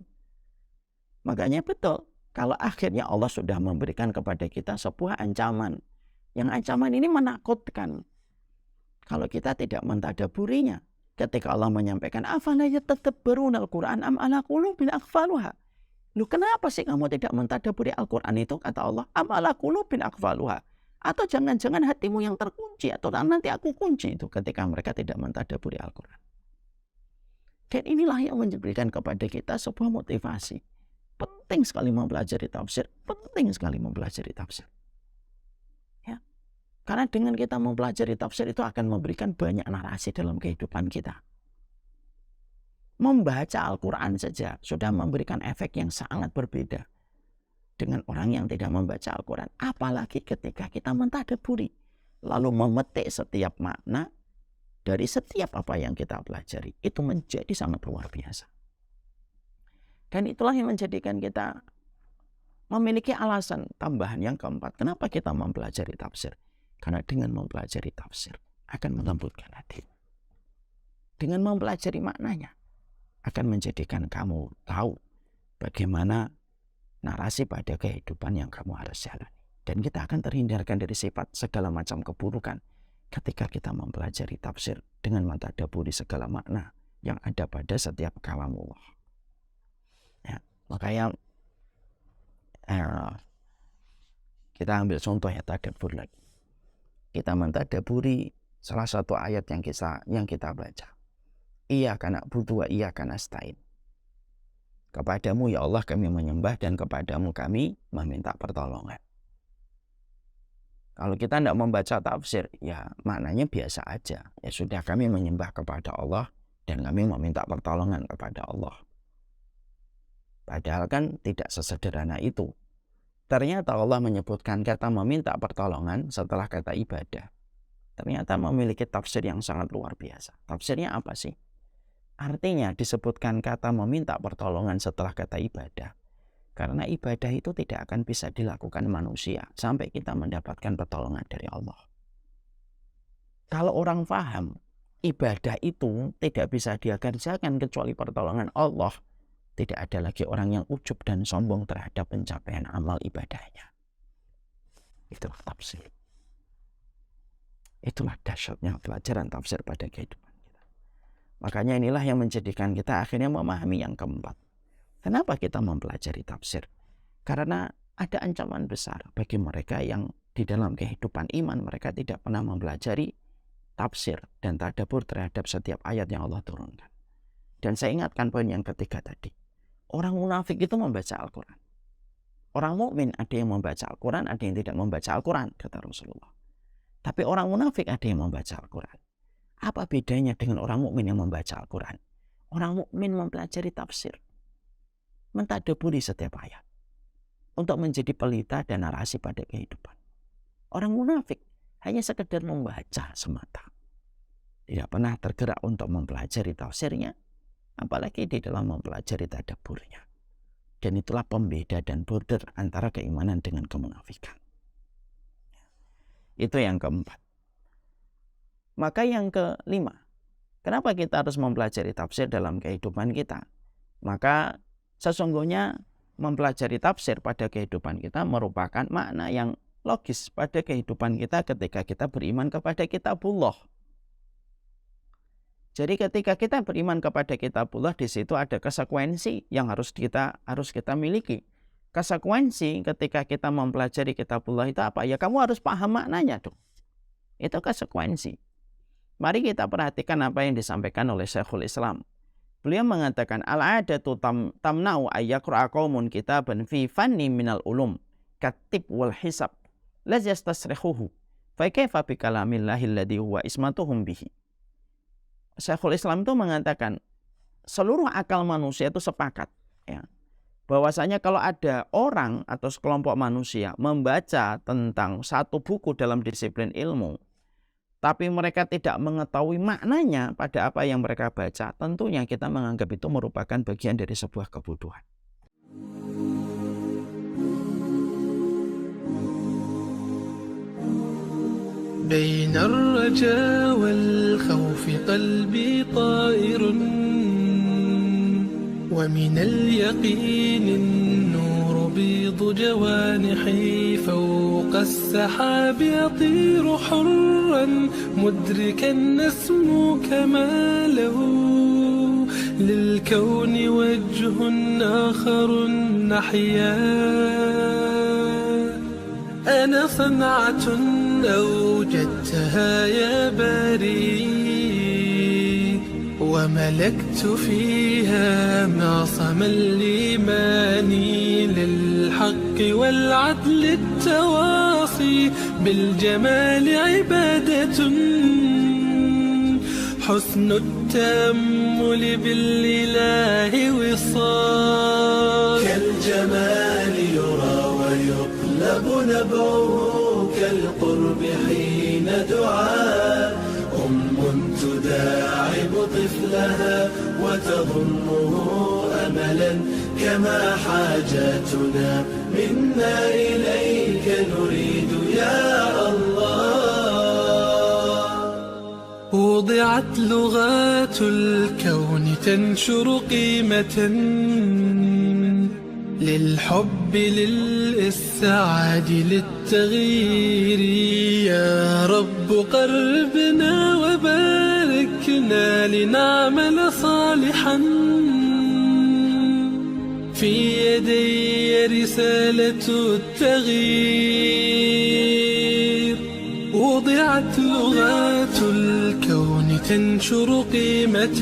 Makanya betul, kalau akhirnya Allah sudah memberikan kepada kita sebuah ancaman. Yang ancaman ini menakutkan. Kalau kita tidak mentadaburinya. Ketika Allah menyampaikan, afala yatadabbaruna al-Qur'an am ala qulubin aqfaluha. Lu kenapa sih kamu tidak mentadaburi Al-Quran itu, kata Allah, am ala qulubin aqfaluha. Atau jangan-jangan hatimu yang terkunci, atau nanti aku kunci itu ketika mereka tidak mentadaburi Al-Quran. Dan inilah yang memberikan kepada kita sebuah motivasi. Penting sekali mempelajari tafsir. Penting sekali mempelajari tafsir. Ya. Karena dengan kita mempelajari tafsir itu akan memberikan banyak narasi dalam kehidupan kita. Membaca Al-Quran saja sudah memberikan efek yang sangat berbeda dengan orang yang tidak membaca Al-Quran. Apalagi ketika kita mentadaburi. Lalu memetik setiap makna dari setiap apa yang kita pelajari. Itu menjadi sangat luar biasa. Dan itulah yang menjadikan kita memiliki alasan tambahan yang keempat. Kenapa kita mempelajari tafsir? Karena dengan mempelajari tafsir akan melembutkan hati. Dengan mempelajari maknanya akan menjadikan kamu tahu bagaimana narasi pada kehidupan yang kamu harus jalani. Dan kita akan terhindarkan dari sifat segala macam keburukan ketika kita mempelajari tafsir dengan mentadaburi segala makna yang ada pada setiap kalamullah. Ya, makanya kita ambil contoh ya, tadabbur lagi. Kita mentadaburi salah satu ayat yang kita baca. Iyyaka na'budu wa iyyaka nasta'in. Kepadamu ya Allah kami menyembah dan kepadamu kami meminta pertolongan. Kalau kita tidak membaca tafsir, ya maknanya biasa aja. Ya sudah, kami menyembah kepada Allah dan kami meminta pertolongan kepada Allah. Padahal kan tidak sesederhana itu. Ternyata Allah menyebutkan kata meminta pertolongan setelah kata ibadah. Ternyata memiliki tafsir yang sangat luar biasa. Tafsirnya apa sih? Artinya disebutkan kata meminta pertolongan setelah kata ibadah. Karena ibadah itu tidak akan bisa dilakukan manusia sampai kita mendapatkan pertolongan dari Allah. Kalau orang paham, ibadah itu tidak bisa dia kerjakan kecuali pertolongan Allah. Tidak ada lagi orang yang ujub dan sombong terhadap pencapaian amal ibadahnya. Itulah tafsir. Itulah dahsyatnya pelajaran tafsir pada kehidupan kita. Makanya inilah yang menjadikan kita akhirnya memahami yang keempat. Kenapa kita mempelajari tafsir? Karena ada ancaman besar bagi mereka yang di dalam kehidupan iman mereka tidak pernah mempelajari tafsir dan tadabbur terhadap setiap ayat yang Allah turunkan. Dan saya ingatkan poin yang ketiga tadi. Orang munafik itu membaca Al-Quran. Orang mukmin ada yang membaca Al-Quran, ada yang tidak membaca Al-Quran, kata Rasulullah. Tapi orang munafik ada yang membaca Al-Quran. Apa bedanya dengan orang mukmin yang membaca Al-Quran? Orang mukmin mempelajari tafsir, mentadaburi setiap ayat untuk menjadi pelita dan narasi pada kehidupan. Orang munafik hanya sekedar membaca semata. Tidak pernah tergerak untuk mempelajari tafsirnya, apalagi di dalam mempelajari tadabburnya. Dan itulah pembeda dan border antara keimanan dengan kemunafikan. Itu yang keempat. Maka yang kelima, kenapa kita harus mempelajari tafsir dalam kehidupan kita? Maka sesungguhnya mempelajari tafsir pada kehidupan kita merupakan makna yang logis pada kehidupan kita ketika kita beriman kepada kitabullah. Jadi ketika kita beriman kepada kitabullah, di situ ada konsekuensi yang harus kita miliki. Konsekuensi ketika kita mempelajari kitabullah itu apa? Ya kamu harus paham maknanya dong. Itu konsekuensi. Mari kita perhatikan apa yang disampaikan oleh Syekhul Islam. Beliau mengatakan al-'adatu tamna'u ayyaqra'a qaumun kitaban fi fanni minal ulum katib wal hisab la yastasrihuhu fa kaifa bi kalamillahi alladhi huwa ismatuhum bihi. Syekhul Islam itu mengatakan seluruh akal manusia itu sepakat, ya, bahwasanya kalau ada orang atau sekelompok manusia membaca tentang satu buku dalam disiplin ilmu, tapi mereka tidak mengetahui maknanya pada apa yang mereka baca, tentunya kita menganggap itu merupakan bagian dari sebuah kebodohan. بين الرجاء والخوف قلبي طائر ومن اليقين النور بيض جوانحي فوق السحاب يطير حرا مدركا نسمو كماله للكون وجه آخر نحيا أنا صنعة أوجدتها يا باري وملكت فيها معصم الإيمان للحق والعدل التواصي بالجمال عبادة حسن التأمل بالإله وصال كالجمال يرى ويقلب نبعه كالقرب حين دعاء تداعب طفلها وتظنه أملا كما حاجاتنا منا إليك نريد يا الله وضعت لغات الكون تنشر قيمة للحب للإسعاد للتغيير يا رب قربنا وباركنا لنعمل صالحا في يدي رسالة التغيير وضعت لغات الكون تنشر قيمة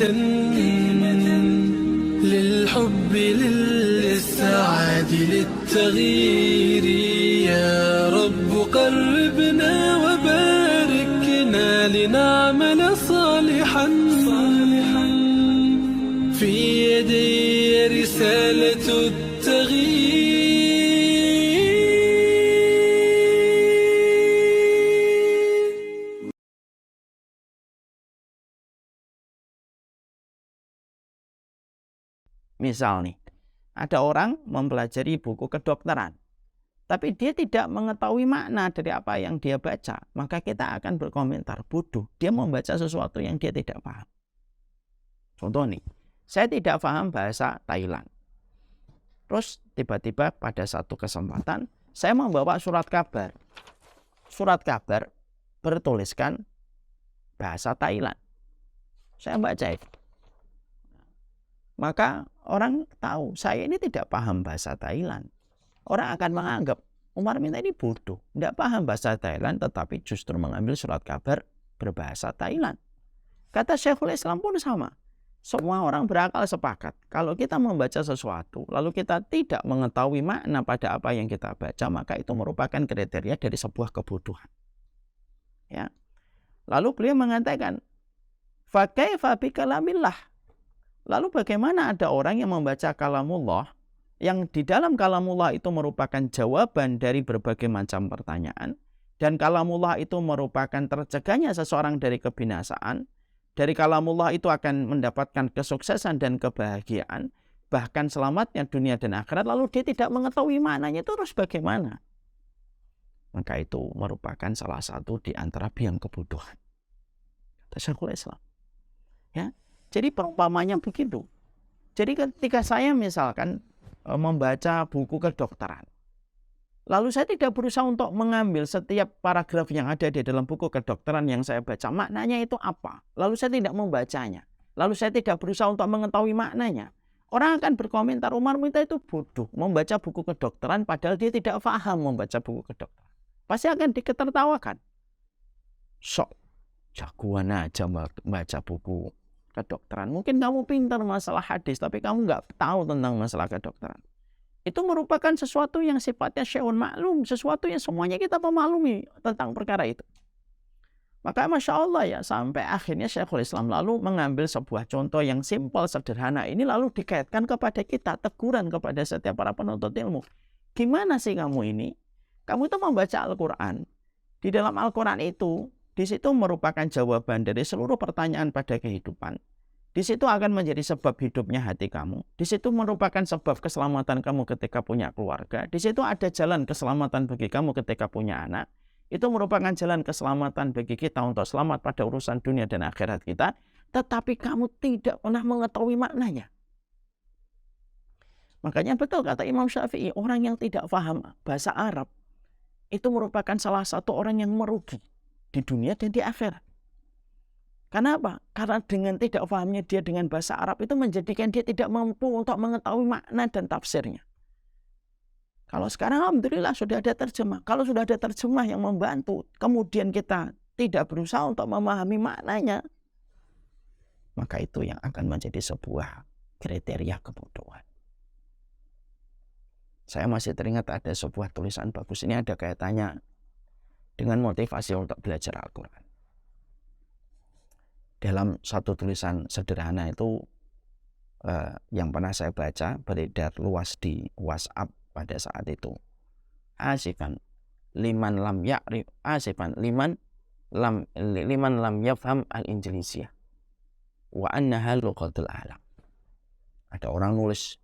للحب للسعاد للتغيير يا رب قربنا وباركنا لنعمل صالحا في يدي رسالة التغيير Misal nih, ada orang mempelajari buku kedokteran, tapi dia tidak mengetahui makna dari apa yang dia baca, maka kita akan berkomentar, bodoh, dia membaca sesuatu yang dia tidak paham. Contoh nih, saya tidak paham bahasa Thailand. Terus tiba-tiba pada satu kesempatan, saya membawa surat kabar. Surat kabar bertuliskan bahasa Thailand. Saya baca itu. Maka orang tahu saya ini tidak paham bahasa Thailand. Orang akan menganggap Umar Minta ini bodoh, tidak paham bahasa Thailand, tetapi justru mengambil surat kabar berbahasa Thailand. Kata Syekhul Islam pun sama. Semua orang berakal sepakat. Kalau kita membaca sesuatu, lalu kita tidak mengetahui makna pada apa yang kita baca, maka itu merupakan kriteria dari sebuah kebodohan. Ya. Lalu beliau mengatakan, fa kaifa bi kalamillah. Lalu bagaimana ada orang yang membaca kalamullah, yang di dalam kalamullah itu merupakan jawaban dari berbagai macam pertanyaan, dan kalamullah itu merupakan tercegahnya seseorang dari kebinasaan, dari kalamullah itu akan mendapatkan kesuksesan dan kebahagiaan, bahkan selamatnya dunia dan akhirat, lalu dia tidak mengetahui maknanya, itu terus bagaimana? Maka itu merupakan salah satu di antara biang kebodohan. Kata Syekhul Islam. Ya. Jadi perumpamannya begitu. Jadi ketika saya misalkan membaca buku kedokteran, Lalu saya tidak berusaha untuk mengambil setiap paragraf yang ada di dalam buku kedokteran yang saya baca, maknanya itu apa. Lalu saya tidak membacanya. Lalu saya tidak berusaha untuk mengetahui maknanya. Orang akan berkomentar, Umar Muhtar itu bodoh membaca buku kedokteran padahal dia tidak paham membaca buku kedokteran. Pasti akan diketertawakan. Sok jagoan aja baca buku kedokteran. Mungkin kamu pintar masalah hadis, tapi kamu nggak tahu tentang masalah kedokteran. Itu merupakan sesuatu yang sifatnya syai'un maklum, sesuatu yang semuanya kita memaklumi tentang perkara itu. Maka Masya Allah ya, sampai akhirnya Syekhul Islam lalu mengambil sebuah contoh yang simpel, sederhana ini, lalu dikaitkan kepada kita, teguran kepada setiap para penuntut ilmu. Gimana sih kamu ini? Kamu itu membaca Al-Quran. Di dalam Al-Quran itu, di situ merupakan jawaban dari seluruh pertanyaan pada kehidupan. Di situ akan menjadi sebab hidupnya hati kamu. Di situ merupakan sebab keselamatan kamu ketika punya keluarga. Di situ ada jalan keselamatan bagi kamu ketika punya anak. Itu merupakan jalan keselamatan bagi kita untuk selamat pada urusan dunia dan akhirat kita. Tetapi kamu tidak pernah mengetahui maknanya. Makanya betul kata Imam Syafi'i, orang yang tidak paham bahasa Arab itu merupakan salah satu orang yang merugi di dunia dan di akhirat. Kenapa? Karena dengan tidak pahamnya dia dengan bahasa Arab itu menjadikan dia tidak mampu untuk mengetahui makna dan tafsirnya. Kalau sekarang alhamdulillah sudah ada terjemah. Kalau sudah ada terjemah yang membantu, kemudian kita tidak berusaha untuk memahami maknanya, maka itu yang akan menjadi sebuah kriteria kebodohan. Saya masih teringat ada sebuah tulisan bagus. Ini ada kaitannya dengan motivasi untuk belajar Al-Quran. Dalam satu tulisan sederhana itu yang pernah saya baca beredar luas di WhatsApp pada saat itu. Asifan liman lam ya'rif, asifan liman lam yafham al-injilisiyah wa annaha lughatul alam. Ada orang nulis,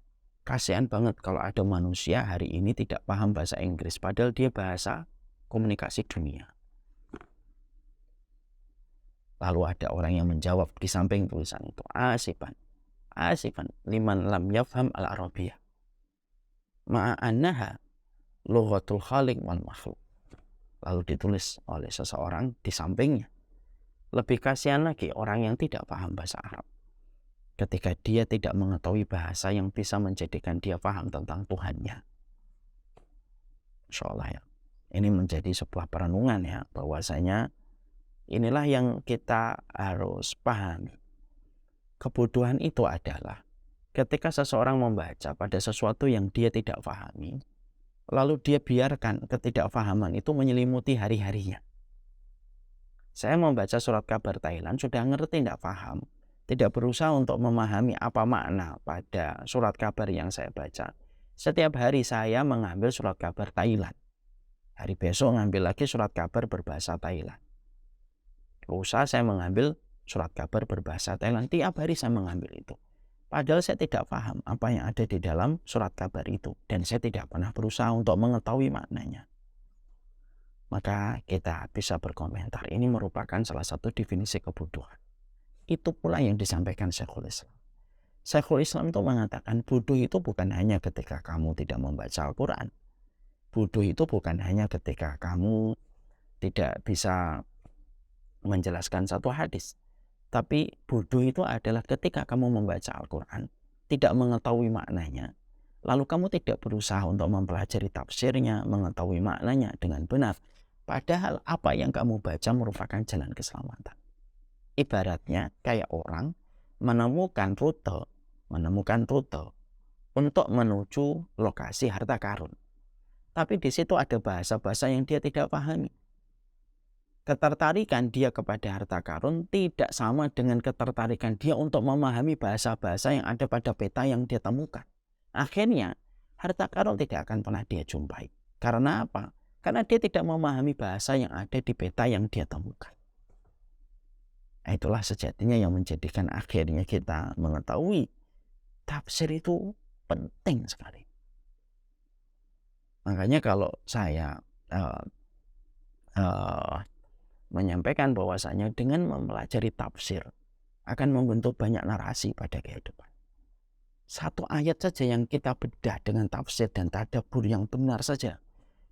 kasihan banget kalau ada manusia hari ini tidak paham bahasa Inggris padahal dia bahasa komunikasi dunia. Lalu ada orang yang menjawab di samping tulisan itu, asifan liman lam yafham al-arabiyah ma'annaha lughatul khaliq wal makhluk. Lalu ditulis oleh seseorang di sampingnya, lebih kasihan lagi orang yang tidak paham bahasa Arab ketika dia tidak mengetahui bahasa yang bisa menjadikan dia paham tentang Tuhannya. Insyaallah ya, ini menjadi sebuah perenungan ya, bahwasanya inilah yang kita harus pahami. Kebodohan itu adalah ketika seseorang membaca pada sesuatu yang dia tidak pahami, lalu dia biarkan ketidakpahaman itu menyelimuti hari-harinya. Saya membaca surat kabar Thailand, sudah ngerti tidak paham, tidak berusaha untuk memahami apa makna pada surat kabar yang saya baca. Setiap hari saya mengambil surat kabar Thailand. Hari besok ngambil lagi surat kabar berbahasa Thailand. Usaha saya mengambil surat kabar berbahasa Thailand, tiap hari saya mengambil itu. Padahal saya tidak paham apa yang ada di dalam surat kabar itu, dan saya tidak pernah berusaha untuk mengetahui maknanya. Maka kita bisa berkomentar, ini merupakan salah satu definisi kebodohan. Itu pula yang disampaikan Syekhul Islam. Syekhul Islam itu mengatakan bodoh itu bukan hanya ketika kamu tidak membaca Al-Quran. Bodoh itu bukan hanya ketika kamu tidak bisa menjelaskan satu hadis, tapi bodoh itu adalah ketika kamu membaca Al-Quran tidak mengetahui maknanya, lalu kamu tidak berusaha untuk mempelajari tafsirnya, mengetahui maknanya dengan benar, padahal apa yang kamu baca merupakan jalan keselamatan. Ibaratnya kayak orang menemukan rute untuk menuju lokasi harta karun, tapi di situ ada bahasa-bahasa yang dia tidak pahami. Ketertarikan dia kepada harta karun tidak sama dengan ketertarikan dia untuk memahami bahasa-bahasa yang ada pada peta yang dia temukan. Akhirnya harta karun tidak akan pernah dia jumpai. Karena apa? Karena dia tidak memahami bahasa yang ada di peta yang dia temukan. Itulah sejatinya yang menjadikan akhirnya kita mengetahui tafsir itu penting sekali. Makanya kalau saya menyampaikan bahwasanya dengan mempelajari tafsir akan membentuk banyak narasi pada kehidupan. Satu ayat saja yang kita bedah dengan tafsir dan tadabbur yang benar saja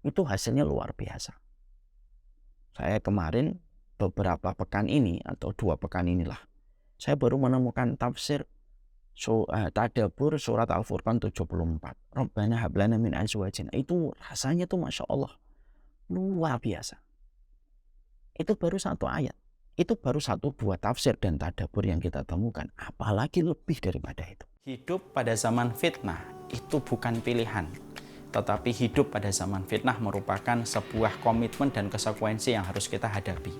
itu hasilnya luar biasa. Saya kemarin beberapa pekan ini atau 2 pekan inilah, saya baru menemukan tafsir tadabbur surat Al-Furqan 74. Rabbana hablana min azwajina. Itu rasanya tuh Masya Allah luar biasa. Itu baru 1 ayat. Itu baru 1 buah tafsir dan tadabbur yang kita temukan. Apalagi lebih daripada itu. Hidup pada zaman fitnah itu bukan pilihan. Tetapi hidup pada zaman fitnah merupakan sebuah komitmen dan konsekuensi yang harus kita hadapi.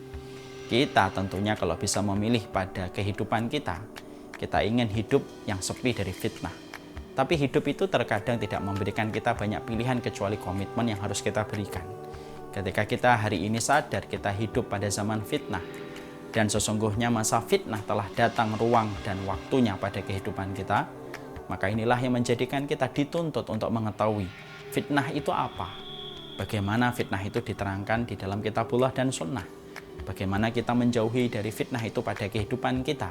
Kita tentunya kalau bisa memilih pada kehidupan kita ingin hidup yang sepi dari fitnah. Tapi hidup itu terkadang tidak memberikan kita banyak pilihan kecuali komitmen yang harus kita berikan. Ketika kita hari ini sadar kita hidup pada zaman fitnah, dan sesungguhnya masa fitnah telah datang ruang dan waktunya pada kehidupan kita, maka inilah yang menjadikan kita dituntut untuk mengetahui fitnah itu apa. Bagaimana fitnah itu diterangkan di dalam kitabullah dan sunnah. Bagaimana kita menjauhi dari fitnah itu pada kehidupan kita.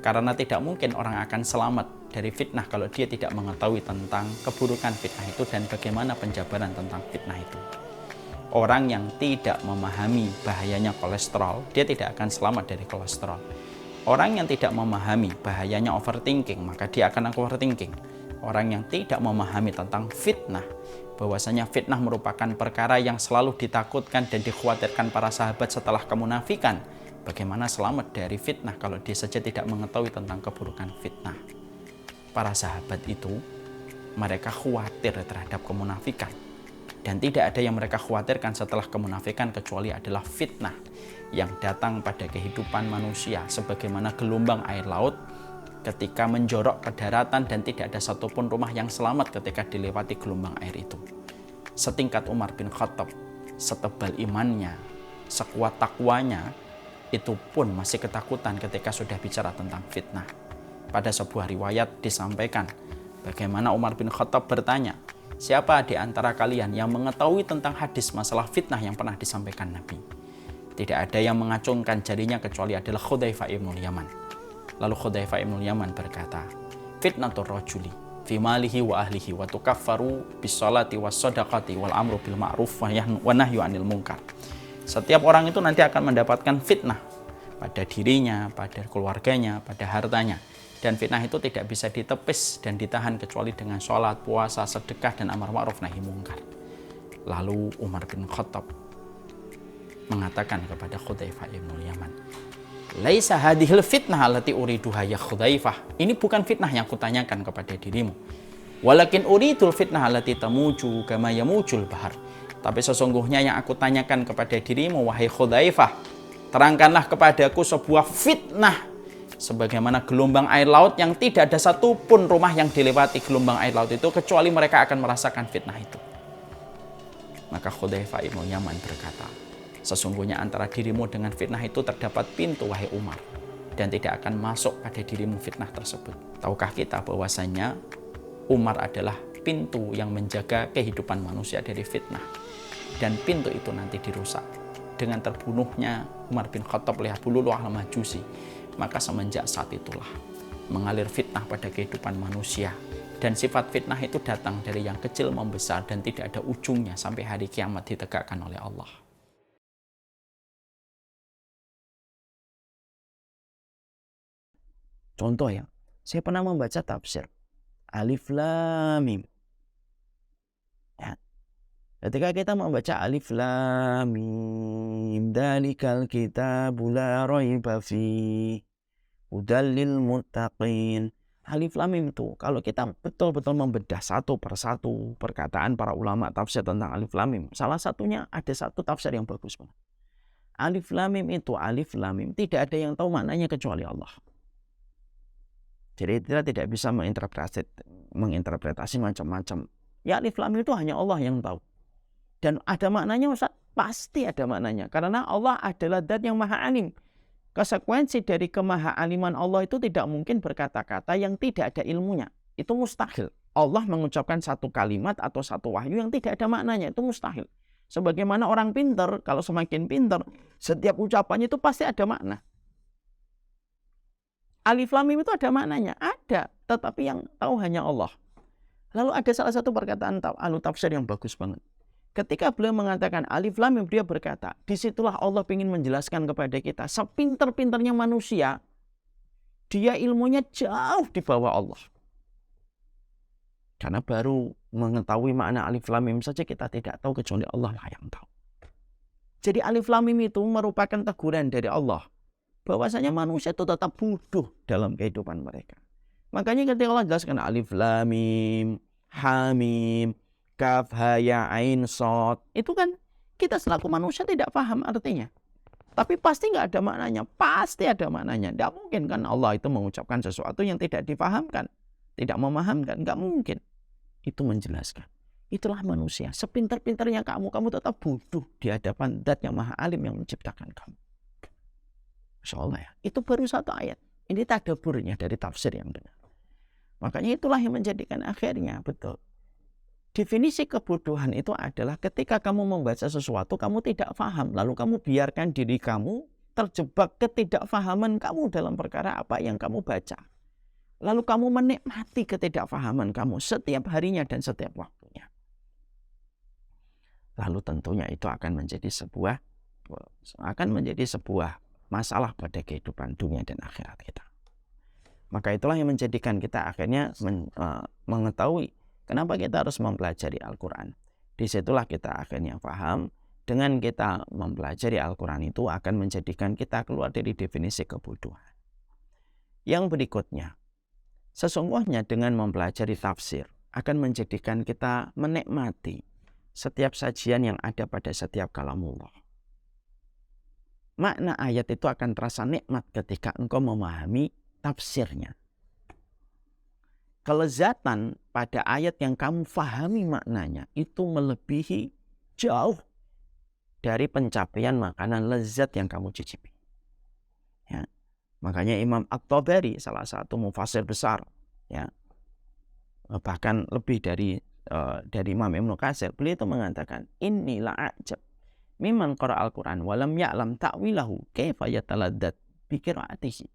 Karena tidak mungkin orang akan selamat dari fitnah kalau dia tidak mengetahui tentang keburukan fitnah itu dan bagaimana penjabaran tentang fitnah itu. Orang yang tidak memahami bahayanya kolesterol, dia tidak akan selamat dari kolesterol. Orang yang tidak memahami bahayanya overthinking, maka dia akan overthinking. Orang yang tidak memahami tentang fitnah, bahwasanya fitnah merupakan perkara yang selalu ditakutkan dan dikhawatirkan para sahabat setelah kemunafikan. Bagaimana selamat dari fitnah kalau dia saja tidak mengetahui tentang keburukan fitnah? Para sahabat itu, mereka khawatir terhadap kemunafikan. Dan tidak ada yang mereka khawatirkan setelah kemunafikan kecuali adalah fitnah yang datang pada kehidupan manusia sebagaimana gelombang air laut ketika menjorok ke daratan dan tidak ada satupun rumah yang selamat ketika dilewati gelombang air itu. Setingkat Umar bin Khattab, setebal imannya, sekuat takwanya, itu pun masih ketakutan ketika sudah bicara tentang fitnah. Pada sebuah riwayat disampaikan bagaimana Umar bin Khattab bertanya, siapa di antara kalian yang mengetahui tentang hadis masalah fitnah yang pernah disampaikan Nabi? Tidak ada yang mengacungkan jarinya kecuali adalah Hudzaifah ibnul Yaman. Lalu Hudzaifah ibnul Yaman berkata, fitnatur rajuli fi malihi wa ahlihi wa tukaffaru bis salati was sadaqati wal amru bil ma'ruf wa nahyu 'anil munkar. Setiap orang itu nanti akan mendapatkan fitnah pada dirinya, pada keluarganya, pada hartanya. Dan fitnah itu tidak bisa ditepis dan ditahan kecuali dengan sholat, puasa, sedekah, dan amar ma'ruf nahi munkar. Lalu Umar bin Khattab mengatakan kepada Hudzaifah ibnul Yaman, laisa hadhil fitnah allati uriduha ya Hudzaifah. Ini bukan fitnah yang kutanyakan kepada dirimu. Walakin uridul fitnah allati tamuju kama yamujul bahar. Tapi sesungguhnya yang aku tanyakan kepada dirimu, wahai Hudzaifah, terangkanlah kepadaku sebuah fitnah sebagaimana gelombang air laut yang tidak ada satupun rumah yang dilewati gelombang air laut itu kecuali mereka akan merasakan fitnah itu. Maka Hudzaifah ibnul Yaman berkata, sesungguhnya antara dirimu dengan fitnah itu terdapat pintu, wahai Umar, dan tidak akan masuk pada dirimu fitnah tersebut. Tahukah kita bahwasanya Umar adalah pintu yang menjaga kehidupan manusia dari fitnah, dan pintu itu nanti dirusak dengan terbunuhnya Umar bin Khattab oleh Abu Lu'lu'ah al-Majusi. Maka semenjak saat itulah mengalir fitnah pada kehidupan manusia, dan sifat fitnah itu datang dari yang kecil membesar dan tidak ada ujungnya sampai hari kiamat ditegakkan oleh Allah. Contoh ya, saya pernah membaca tafsir Alif Lam Mim. Ya. Ketika kita membaca Alif Lam Mim, dzalikal kitabu la raiba fi hudal lil muttaqin. Alif Lam Mim itu kalau kita betul-betul membedah satu persatu perkataan para ulama tafsir tentang Alif Lam Mim, salah satunya ada satu tafsir yang bagus banget. Alif Lam Mim itu, Alif Lam Mim tidak ada yang tahu maknanya kecuali Allah. Jadi kita tidak bisa menginterpretasi macam-macam. Ya Alif Lam Mim itu hanya Allah yang tahu. Dan ada maknanya Ustaz? Pasti ada maknanya. Karena Allah adalah zat yang maha alim. Konsekuensi dari kemaha-aliman Allah itu tidak mungkin berkata-kata yang tidak ada ilmunya. Itu mustahil. Allah mengucapkan satu kalimat atau satu wahyu yang tidak ada maknanya. Itu mustahil. Sebagaimana orang pintar, kalau semakin pintar, setiap ucapannya itu pasti ada makna. Alif Lam Mim itu ada maknanya. Ada. Tetapi yang tahu hanya Allah. Lalu ada salah satu perkataan ahli tafsir yang bagus banget. Ketika beliau mengatakan alif lam mim, dia berkata, disitulah Allah ingin menjelaskan kepada kita, sepinter-pinternya manusia, dia ilmunya jauh di bawah Allah. Karena baru mengetahui makna alif lam mim saja kita tidak tahu, kecuali Allah lah yang tahu. Jadi alif lam mim itu merupakan teguran dari Allah, bahwasanya manusia itu tetap bodoh dalam kehidupan mereka. Makanya ketika Allah jelaskan alif lam mim, ha mim, kaf ha ya ain shad, itu kan kita selaku manusia tidak paham artinya. Tapi pasti nggak ada maknanya, pasti ada maknanya. Tidak mungkin kan Allah itu mengucapkan sesuatu yang tidak difahamkan, tidak memahamkan, nggak mungkin. Itu menjelaskan. Itulah manusia, sepintar-pintarnya kamu tetap bodoh di hadapan Zat yang Maha Alim yang menciptakan kamu. Masya Allah ya, itu baru satu ayat. Ini tadaburnya dari tafsir yang benar. Makanya itulah yang menjadikan akhirnya, betul. Definisi kebodohan itu adalah ketika kamu membaca sesuatu, kamu tidak paham, lalu kamu biarkan diri kamu terjebak ketidakfahaman kamu dalam perkara apa yang kamu baca. Lalu kamu menikmati ketidakfahaman kamu setiap harinya dan setiap waktunya. Lalu tentunya itu akan menjadi sebuah masalah pada kehidupan dunia dan akhirat kita. Maka itulah yang menjadikan kita akhirnya mengetahui kenapa kita harus mempelajari Al-Quran. Disitulah kita akhirnya paham, dengan kita mempelajari Al-Quran itu akan menjadikan kita keluar dari definisi kebodohan. Yang berikutnya, sesungguhnya dengan mempelajari tafsir akan menjadikan kita menikmati setiap sajian yang ada pada setiap kalamullah. Makna ayat itu akan terasa nikmat ketika engkau memahami tafsirnya. Kelezatan pada ayat yang kamu fahami maknanya itu melebihi jauh dari pencapaian makanan lezat yang kamu cicipi. Ya. Makanya Imam At-Tabari, salah satu mufasir besar, ya, bahkan lebih dari Imam Ibnu Katsir, beliau itu mengatakan, inni la'ajab mimman qara al-Quran walam ya'lam ta'wilahu kaifa yataladdat bi qiraatihi.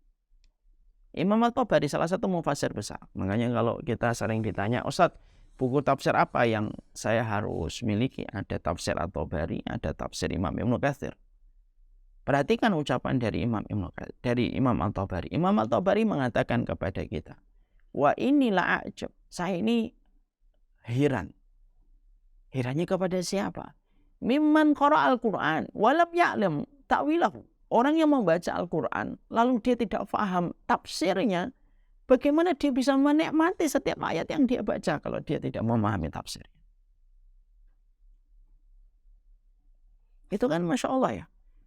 Imam At-Tabari salah satu mufasir besar. Makanya kalau kita sering ditanya, Ustaz, buku tafsir apa yang saya harus miliki? Ada tafsir At-Tabari, ada tafsir Imam Ibnu Katsir. Perhatikan ucapan dari Imam At-Tabari. Imam At-Tabari mengatakan kepada kita, wa inni la'ajab, saya ini heran. Herannya kepada siapa? Mimman qara al-Quran walam ya'lam ta'wilahu. Orang yang membaca Al-Quran lalu dia tidak paham tafsirnya, bagaimana dia bisa menikmati setiap ayat yang dia baca kalau dia tidak memahami tafsirnya? Itu kan Masya Allah ya.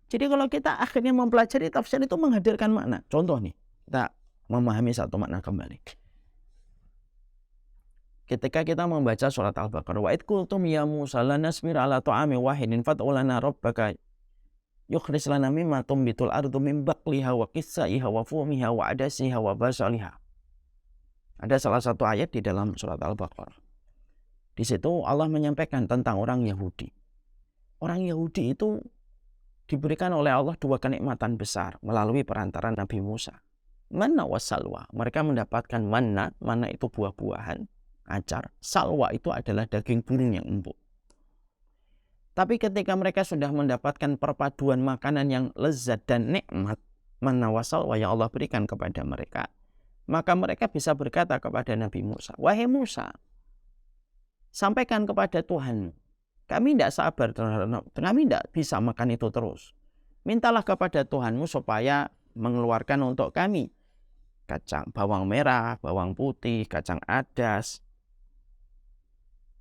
Jadi kalau kita akhirnya mempelajari tafsir itu menghadirkan makna. Contoh nih, kita memahami satu makna kembali. Ketika kita membaca surat Al-Baqarah, wa id qultum ya Musa lanasbir ala ta'ami wahidin fad'u lana rabbaka yukhrij lana mimma tumbitul ardu min baqliha wa qissaiha wa fumiha wa adasiha wa basaliha. Ada salah satu ayat di dalam surat Al-Baqarah. Di situ Allah menyampaikan tentang orang Yahudi. Orang Yahudi itu diberikan oleh Allah dua kenikmatan besar melalui perantara Nabi Musa. Manna wa salwa. Mereka mendapatkan manna itu buah-buahan, acar. Salwa itu adalah daging burung yang empuk. Tapi ketika mereka sudah mendapatkan perpaduan makanan yang lezat dan nikmat, manna wa salwa yang Allah berikan kepada mereka, maka mereka bisa berkata kepada Nabi Musa, wahai Musa, sampaikan kepada Tuhan, kami tidak sabar, kami tidak bisa makan itu terus. Mintalah kepada Tuhanmu supaya mengeluarkan untuk kami kacang, bawang merah, bawang putih, kacang adas,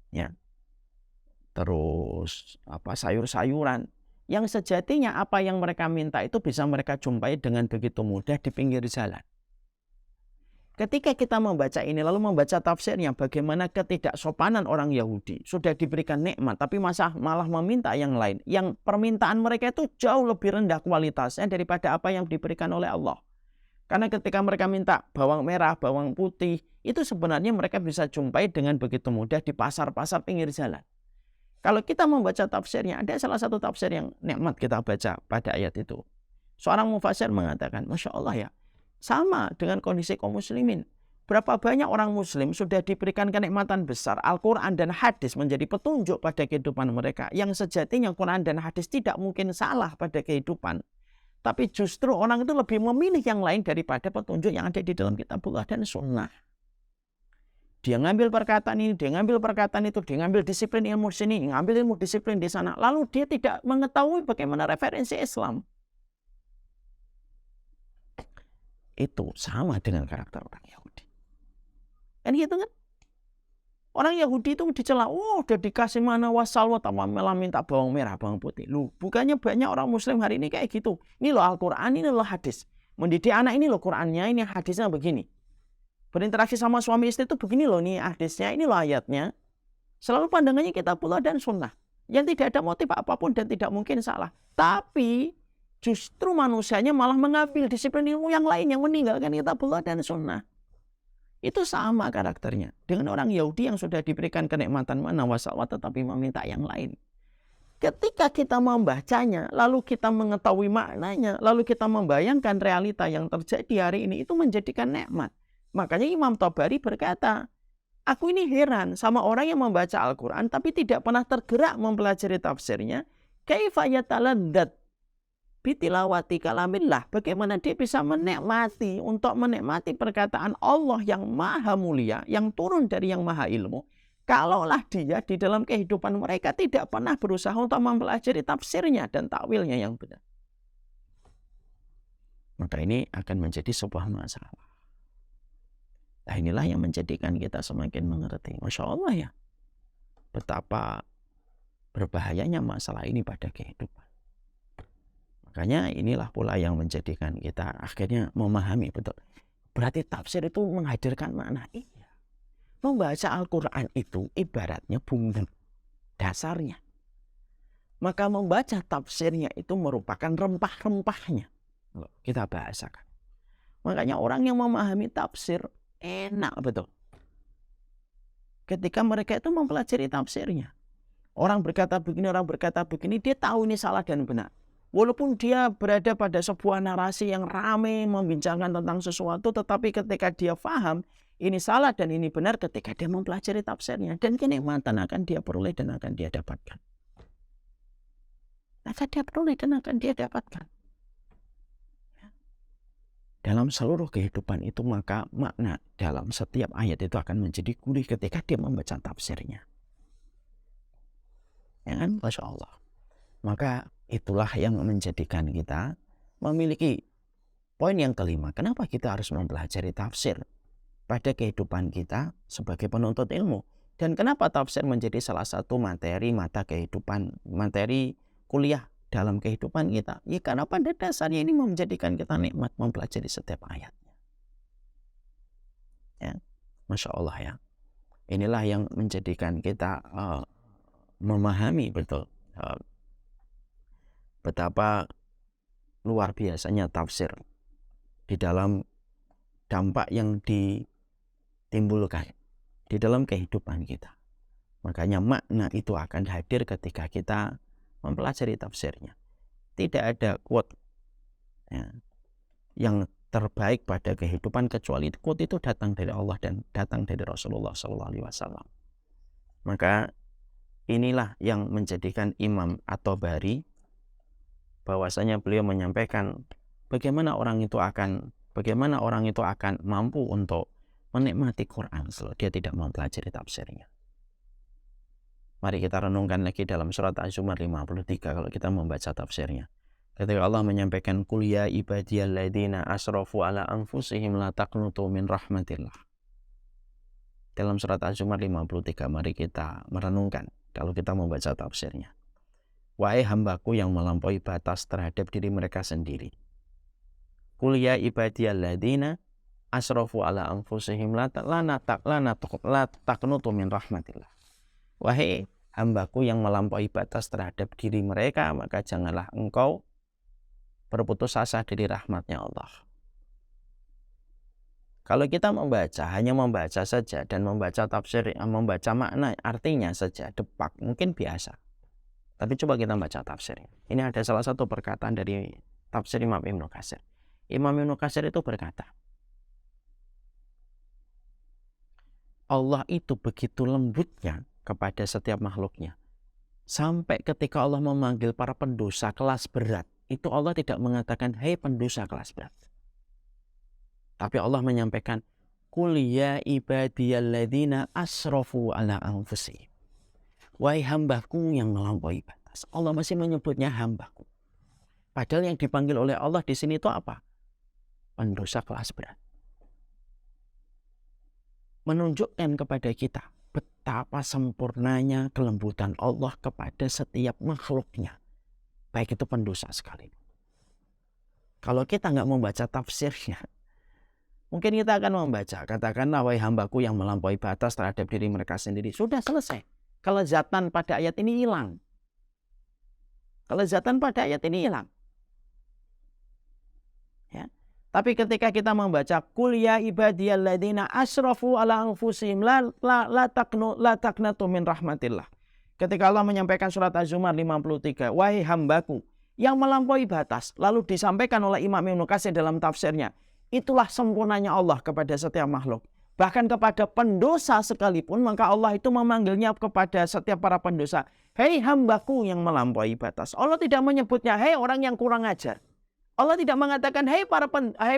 ya, terus sayur-sayuran. Yang sejatinya apa yang mereka minta itu bisa mereka jumpai dengan begitu mudah di pinggir jalan. Ketika kita membaca ini lalu membaca tafsirnya, bagaimana ketidaksopanan orang Yahudi, sudah diberikan nikmat tapi malah meminta yang lain, yang permintaan mereka itu jauh lebih rendah kualitasnya daripada apa yang diberikan oleh Allah. Karena ketika mereka minta bawang merah, bawang putih, itu sebenarnya mereka bisa jumpai dengan begitu mudah di pasar-pasar pinggir jalan. Kalau kita membaca tafsirnya, ada salah satu tafsir yang nikmat kita baca pada ayat itu. Seorang mufasir mengatakan, Masya Allah ya, sama dengan kondisi kaum muslimin. Berapa banyak orang muslim sudah diberikan kenikmatan besar, Al-Quran dan hadis menjadi petunjuk pada kehidupan mereka. Yang sejatinya Quran dan hadis tidak mungkin salah pada kehidupan. Tapi justru orang itu lebih memilih yang lain daripada petunjuk yang ada di dalam kitabullah dan sunnah. Dia ngambil perkataan ini, dia ngambil perkataan itu, dia ngambil disiplin ilmu sini, ngambil ilmu disiplin di sana. Lalu dia tidak mengetahui bagaimana referensi Islam. Itu sama dengan karakter orang Yahudi. Kan gitu kan? Orang Yahudi itu dicela, udah dikasih mana wasalwa, malah minta bawang merah, bawang putih. Lu, bukannya banyak orang muslim hari ini kayak gitu. Ini loh Al-Quran, ini loh hadis. Mendidik anak ini loh Qurannya, ini hadisnya begini. Berinteraksi sama suami istri itu begini loh, nih hadisnya, ini loh ayatnya. Selalu pandangannya kitabullah dan sunnah. Yang tidak ada motif apapun dan tidak mungkin salah. Tapi justru manusianya malah mengambil disiplin ilmu yang lain yang meninggalkan kitabullah dan sunnah. Itu sama karakternya dengan orang Yahudi yang sudah diberikan kenikmatan mana wasalwa tetapi meminta yang lain. Ketika kita membacanya, lalu kita mengetahui maknanya, lalu kita membayangkan realita yang terjadi hari ini, itu menjadikan nikmat. Makanya Imam Tabari berkata, aku ini heran sama orang yang membaca Al-Quran tapi tidak pernah tergerak mempelajari tafsirnya. Kaifa yataladdat bitilawati kalamillah, bagaimana dia bisa menikmati untuk menikmati perkataan Allah yang maha mulia, yang turun dari yang maha ilmu, kalaulah dia di dalam kehidupan mereka tidak pernah berusaha untuk mempelajari tafsirnya dan takwilnya yang benar. Maka ini akan menjadi sebuah masalah. Nah, inilah yang menjadikan kita semakin mengerti. Masya Allah ya, betapa berbahayanya masalah ini pada kehidupan. Makanya inilah pula yang menjadikan kita akhirnya memahami betul. Berarti tafsir itu menghadirkan makna. Iya. Membaca Al-Quran itu ibaratnya bumbu dasarnya. Maka membaca tafsirnya itu merupakan rempah-rempahnya. Kita bahasakan. Makanya orang yang memahami tafsir enak betul. Ketika mereka itu mempelajari tafsirnya. Orang berkata begini, orang berkata begini, dia tahu ini salah dan benar. Walaupun dia berada pada sebuah narasi yang ramai membincangkan tentang sesuatu, tetapi ketika dia paham ini salah dan ini benar, ketika dia mempelajari tafsirnya, dan kenikmatan akan dia peroleh dan akan dia dapatkan. Akan dia peroleh dan akan dia dapatkan. Dalam seluruh kehidupan itu, maka makna dalam setiap ayat itu akan menjadi gurih ketika dia membaca tafsirnya. Ya kan? Masya Allah. Maka itulah yang menjadikan kita memiliki poin yang kelima. Kenapa kita harus mempelajari tafsir pada kehidupan kita sebagai penuntut ilmu? Dan kenapa tafsir menjadi salah satu materi mata kehidupan, materi kuliah dalam kehidupan kita? Ya karena pada dasarnya ini menjadikan kita nikmat mempelajari setiap ayatnya. Ya, Masya Allah ya. Inilah yang menjadikan kita memahami betul betapa luar biasanya tafsir di dalam dampak yang ditimbulkan di dalam kehidupan kita. Makanya makna itu akan hadir ketika kita mempelajari tafsirnya. Tidak ada quote ya, yang terbaik pada kehidupan kecuali quote itu datang dari Allah dan datang dari Rasulullah SAW. Maka inilah yang menjadikan Imam At-Tabari bahwasanya beliau menyampaikan bagaimana orang itu akan mampu untuk menikmati Quran kalau dia tidak mempelajari tafsirnya. Mari kita renungkan lagi dalam surat Az-Zumar 53 kalau kita membaca tafsirnya. Ketika Allah menyampaikan qul ya ibadiyalladzina asrafu ala anfusihim la taqnutu min rahmatillah. Dalam surat Az-Zumar 53 mari kita merenungkan kalau kita membaca tafsirnya. Wahai hambaku yang melampaui batas terhadap diri mereka sendiri. Qul ya ibadiyalladzina asrafu ala anfusihim la taqnutu min rahmatillah. Wahai hambaku yang melampaui batas terhadap diri mereka, maka janganlah engkau berputus asa dari rahmatnya Allah. Kalau kita hanya membaca saja dan membaca tafsir, membaca makna artinya saja, depak, mungkin biasa. Tapi coba kita baca tafsir. Ini ada salah satu perkataan dari tafsir Imam Ibnu Katsir. Imam Ibnu Katsir itu berkata, Allah itu begitu lembutnya kepada setiap makhluknya. Sampai ketika Allah memanggil para pendosa kelas berat, itu Allah tidak mengatakan, hei pendosa kelas berat. Tapi Allah menyampaikan, Qul ya ibadiyalladzina asrafu ala anfusihim. Wahai hambaku yang melampaui batas. Allah masih menyebutnya hambaku. Padahal yang dipanggil oleh Allah di sini itu apa? Pendosa kelas berat. Menunjukkan kepada kita betapa sempurnanya kelembutan Allah kepada setiap makhluknya. Baik itu pendosa sekali. Kalau kita nggak membaca tafsirnya, mungkin kita akan membaca, katakanlah wahai hambaku yang melampaui batas terhadap diri mereka sendiri. Sudah selesai. Kelezatan pada ayat ini hilang. Kelezatan pada ayat ini hilang. Ya. Tapi ketika kita membaca Qul ya ibadiyalladzina asrafu ala anfusihim la taqnatu min rahmatillah. Ketika Allah menyampaikan surat Az-Zumar 53, wahai hambaku yang melampaui batas, lalu disampaikan oleh Imam Ibnu Katsir dalam tafsirnya, itulah sempurnanya Allah kepada setiap makhluk. Bahkan kepada pendosa sekalipun, maka Allah itu memanggilnya kepada setiap para pendosa. Hei hambaku yang melampaui batas. Allah tidak menyebutnya, hei orang yang kurang ajar. Allah tidak mengatakan, hei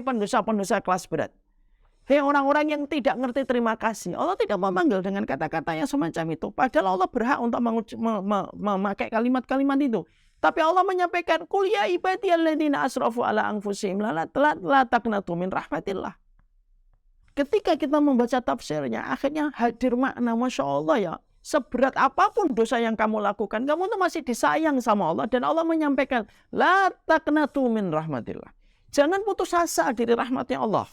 pendosa-pendosa kelas berat. Hei orang-orang yang tidak ngerti terima kasih. Allah tidak memanggil dengan kata-kata yang semacam itu. Padahal Allah berhak untuk memakai kalimat-kalimat itu. Tapi Allah menyampaikan, Qul ya ibadiyalladzina asrafu ala anfusihim la taqnatu min rahmatillah. Ketika kita membaca tafsirnya, akhirnya hadir makna, Masya Allah ya. Seberat apapun dosa yang kamu lakukan, kamu tuh masih disayang sama Allah. Dan Allah menyampaikan, la taqnatu min rahmatillah. Jangan putus asa dari rahmatnya Allah.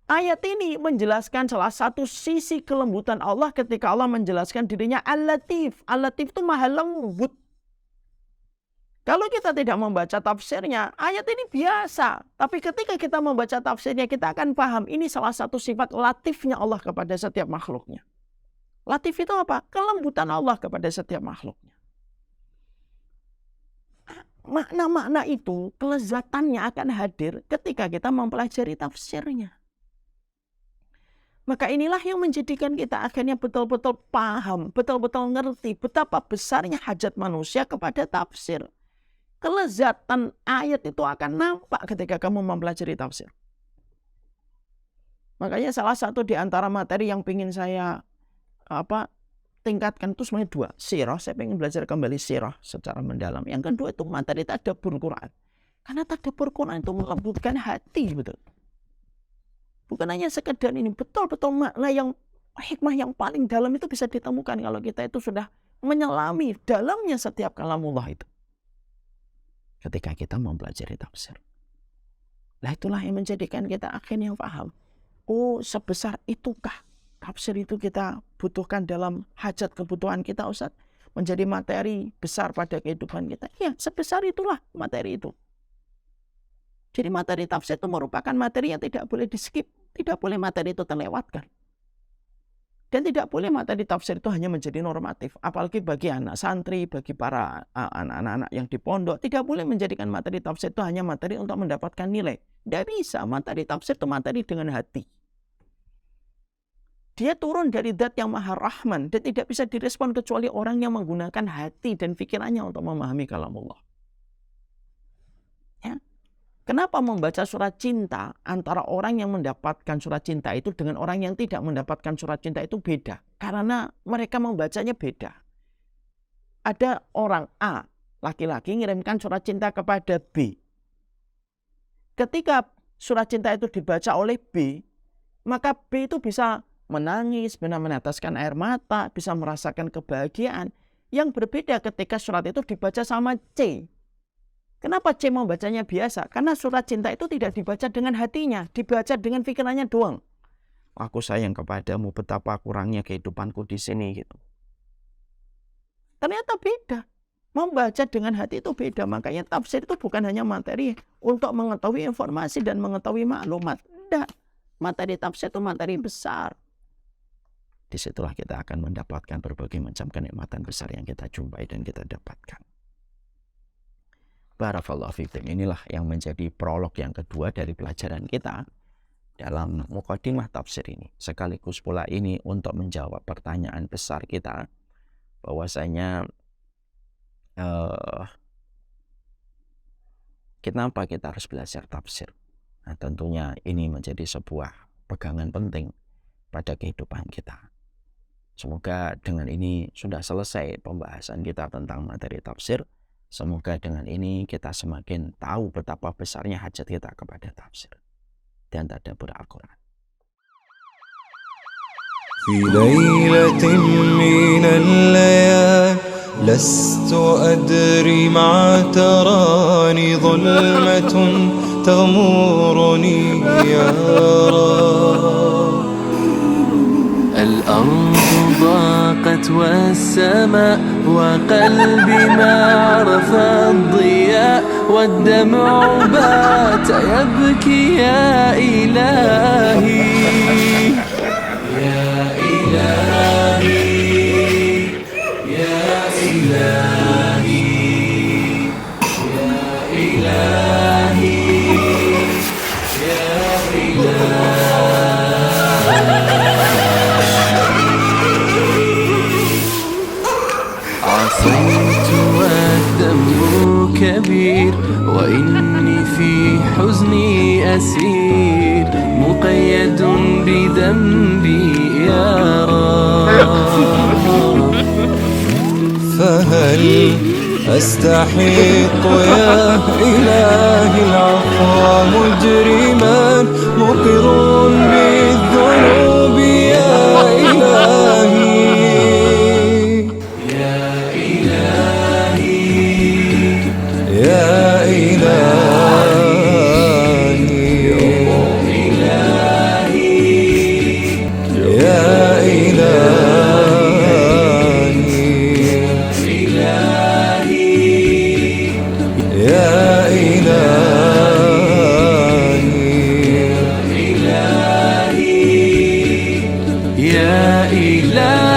Ayat ini menjelaskan salah satu sisi kelembutan Allah ketika Allah menjelaskan dirinya Al-Latif. Al-Latif itu maha lembut. Kalau kita tidak membaca tafsirnya, ayat ini biasa. Tapi ketika kita membaca tafsirnya, kita akan paham ini salah satu sifat latifnya Allah kepada setiap makhluknya. Latif itu apa? Kelembutan Allah kepada setiap makhluknya. Makna-makna itu, kelezatannya akan hadir ketika kita mempelajari tafsirnya. Maka inilah yang menjadikan kita akhirnya betul-betul paham, betul-betul ngerti betapa besarnya hajat manusia kepada tafsir. Kelezatan ayat itu akan nampak ketika kamu mempelajari tafsir. Makanya salah satu di antara materi yang ingin saya tingkatkan itu sebenarnya dua. Sirah, saya ingin belajar kembali sirah secara mendalam. Yang kedua itu materi tadabbur Quran. Karena tadabbur Quran itu melembutkan hati, betul. Bukan hanya sekedar ini, betul-betul makna yang hikmah yang paling dalam itu bisa ditemukan kalau kita itu sudah menyelami dalamnya setiap kalamullah itu. Ketika kita mempelajari tafsir. Nah itulah yang menjadikan kita akhirnya paham. Oh sebesar itukah tafsir itu kita butuhkan dalam hajat kebutuhan kita Ustaz. Menjadi materi besar pada kehidupan kita. Ya sebesar itulah materi itu. Jadi materi tafsir itu merupakan materi yang tidak boleh di skip. Tidak boleh materi itu terlewatkan. Dan tidak boleh materi tafsir itu hanya menjadi normatif. Apalagi bagi anak santri, bagi para anak-anak yang di pondok. Tidak boleh menjadikan materi tafsir itu hanya materi untuk mendapatkan nilai. Tidak bisa. Materi tafsir itu materi dengan hati. Dia turun dari zat yang maha rahman. Dan tidak bisa direspon kecuali orang yang menggunakan hati dan pikirannya untuk memahami kalamullah. Ya. Kenapa membaca surat cinta antara orang yang mendapatkan surat cinta itu dengan orang yang tidak mendapatkan surat cinta itu beda? Karena mereka membacanya beda. Ada orang A, laki-laki ngirimkan surat cinta kepada B. Ketika surat cinta itu dibaca oleh B, maka B itu bisa menangis, bisa meneteskan air mata, bisa merasakan kebahagiaan. Yang berbeda ketika surat itu dibaca sama C. Kenapa C membacanya biasa? Karena surat cinta itu tidak dibaca dengan hatinya, dibaca dengan pikirannya doang. Aku sayang kepadamu, betapa kurangnya kehidupanku di sini gitu. Ternyata beda. Membaca dengan hati itu beda. Makanya tafsir itu bukan hanya materi untuk mengetahui informasi dan mengetahui maklumat. Tidak. Materi tafsir itu materi besar. Disitulah kita akan mendapatkan berbagai macam kenikmatan besar yang kita jumpai dan kita dapatkan. Barakallahu fiikum. Inilah yang menjadi prolog yang kedua dari pelajaran kita dalam mukadimah tafsir ini. Sekaligus pula ini untuk menjawab pertanyaan besar kita, bahwasanya kenapa kita harus belajar tafsir. Nah, tentunya ini menjadi sebuah pegangan penting pada kehidupan kita. Semoga dengan ini sudah selesai pembahasan kita tentang materi tafsir. Semoga dengan ini kita semakin tahu betapa besarnya hajat kita kepada tafsir dan tadabbur Al-Quran. في ليلة من الليال لست أدري ما تراني ظلمة تغمرني يا رب. الأرض ضاقت والسماء وقلبي ما عرف الضياء والدمع بات يبكي يا إلهي يا إلهي يا إلهي يا إلهي يا إلهي. عصيت والذنب كبير وإني في حزني أسير مقيد بذنبي يا رب. فهل أستحق يا إلهي العفو مجرما مقر بالذنوب يا إلهي يا إلهي يا إلهي يا إلهي يا إلهي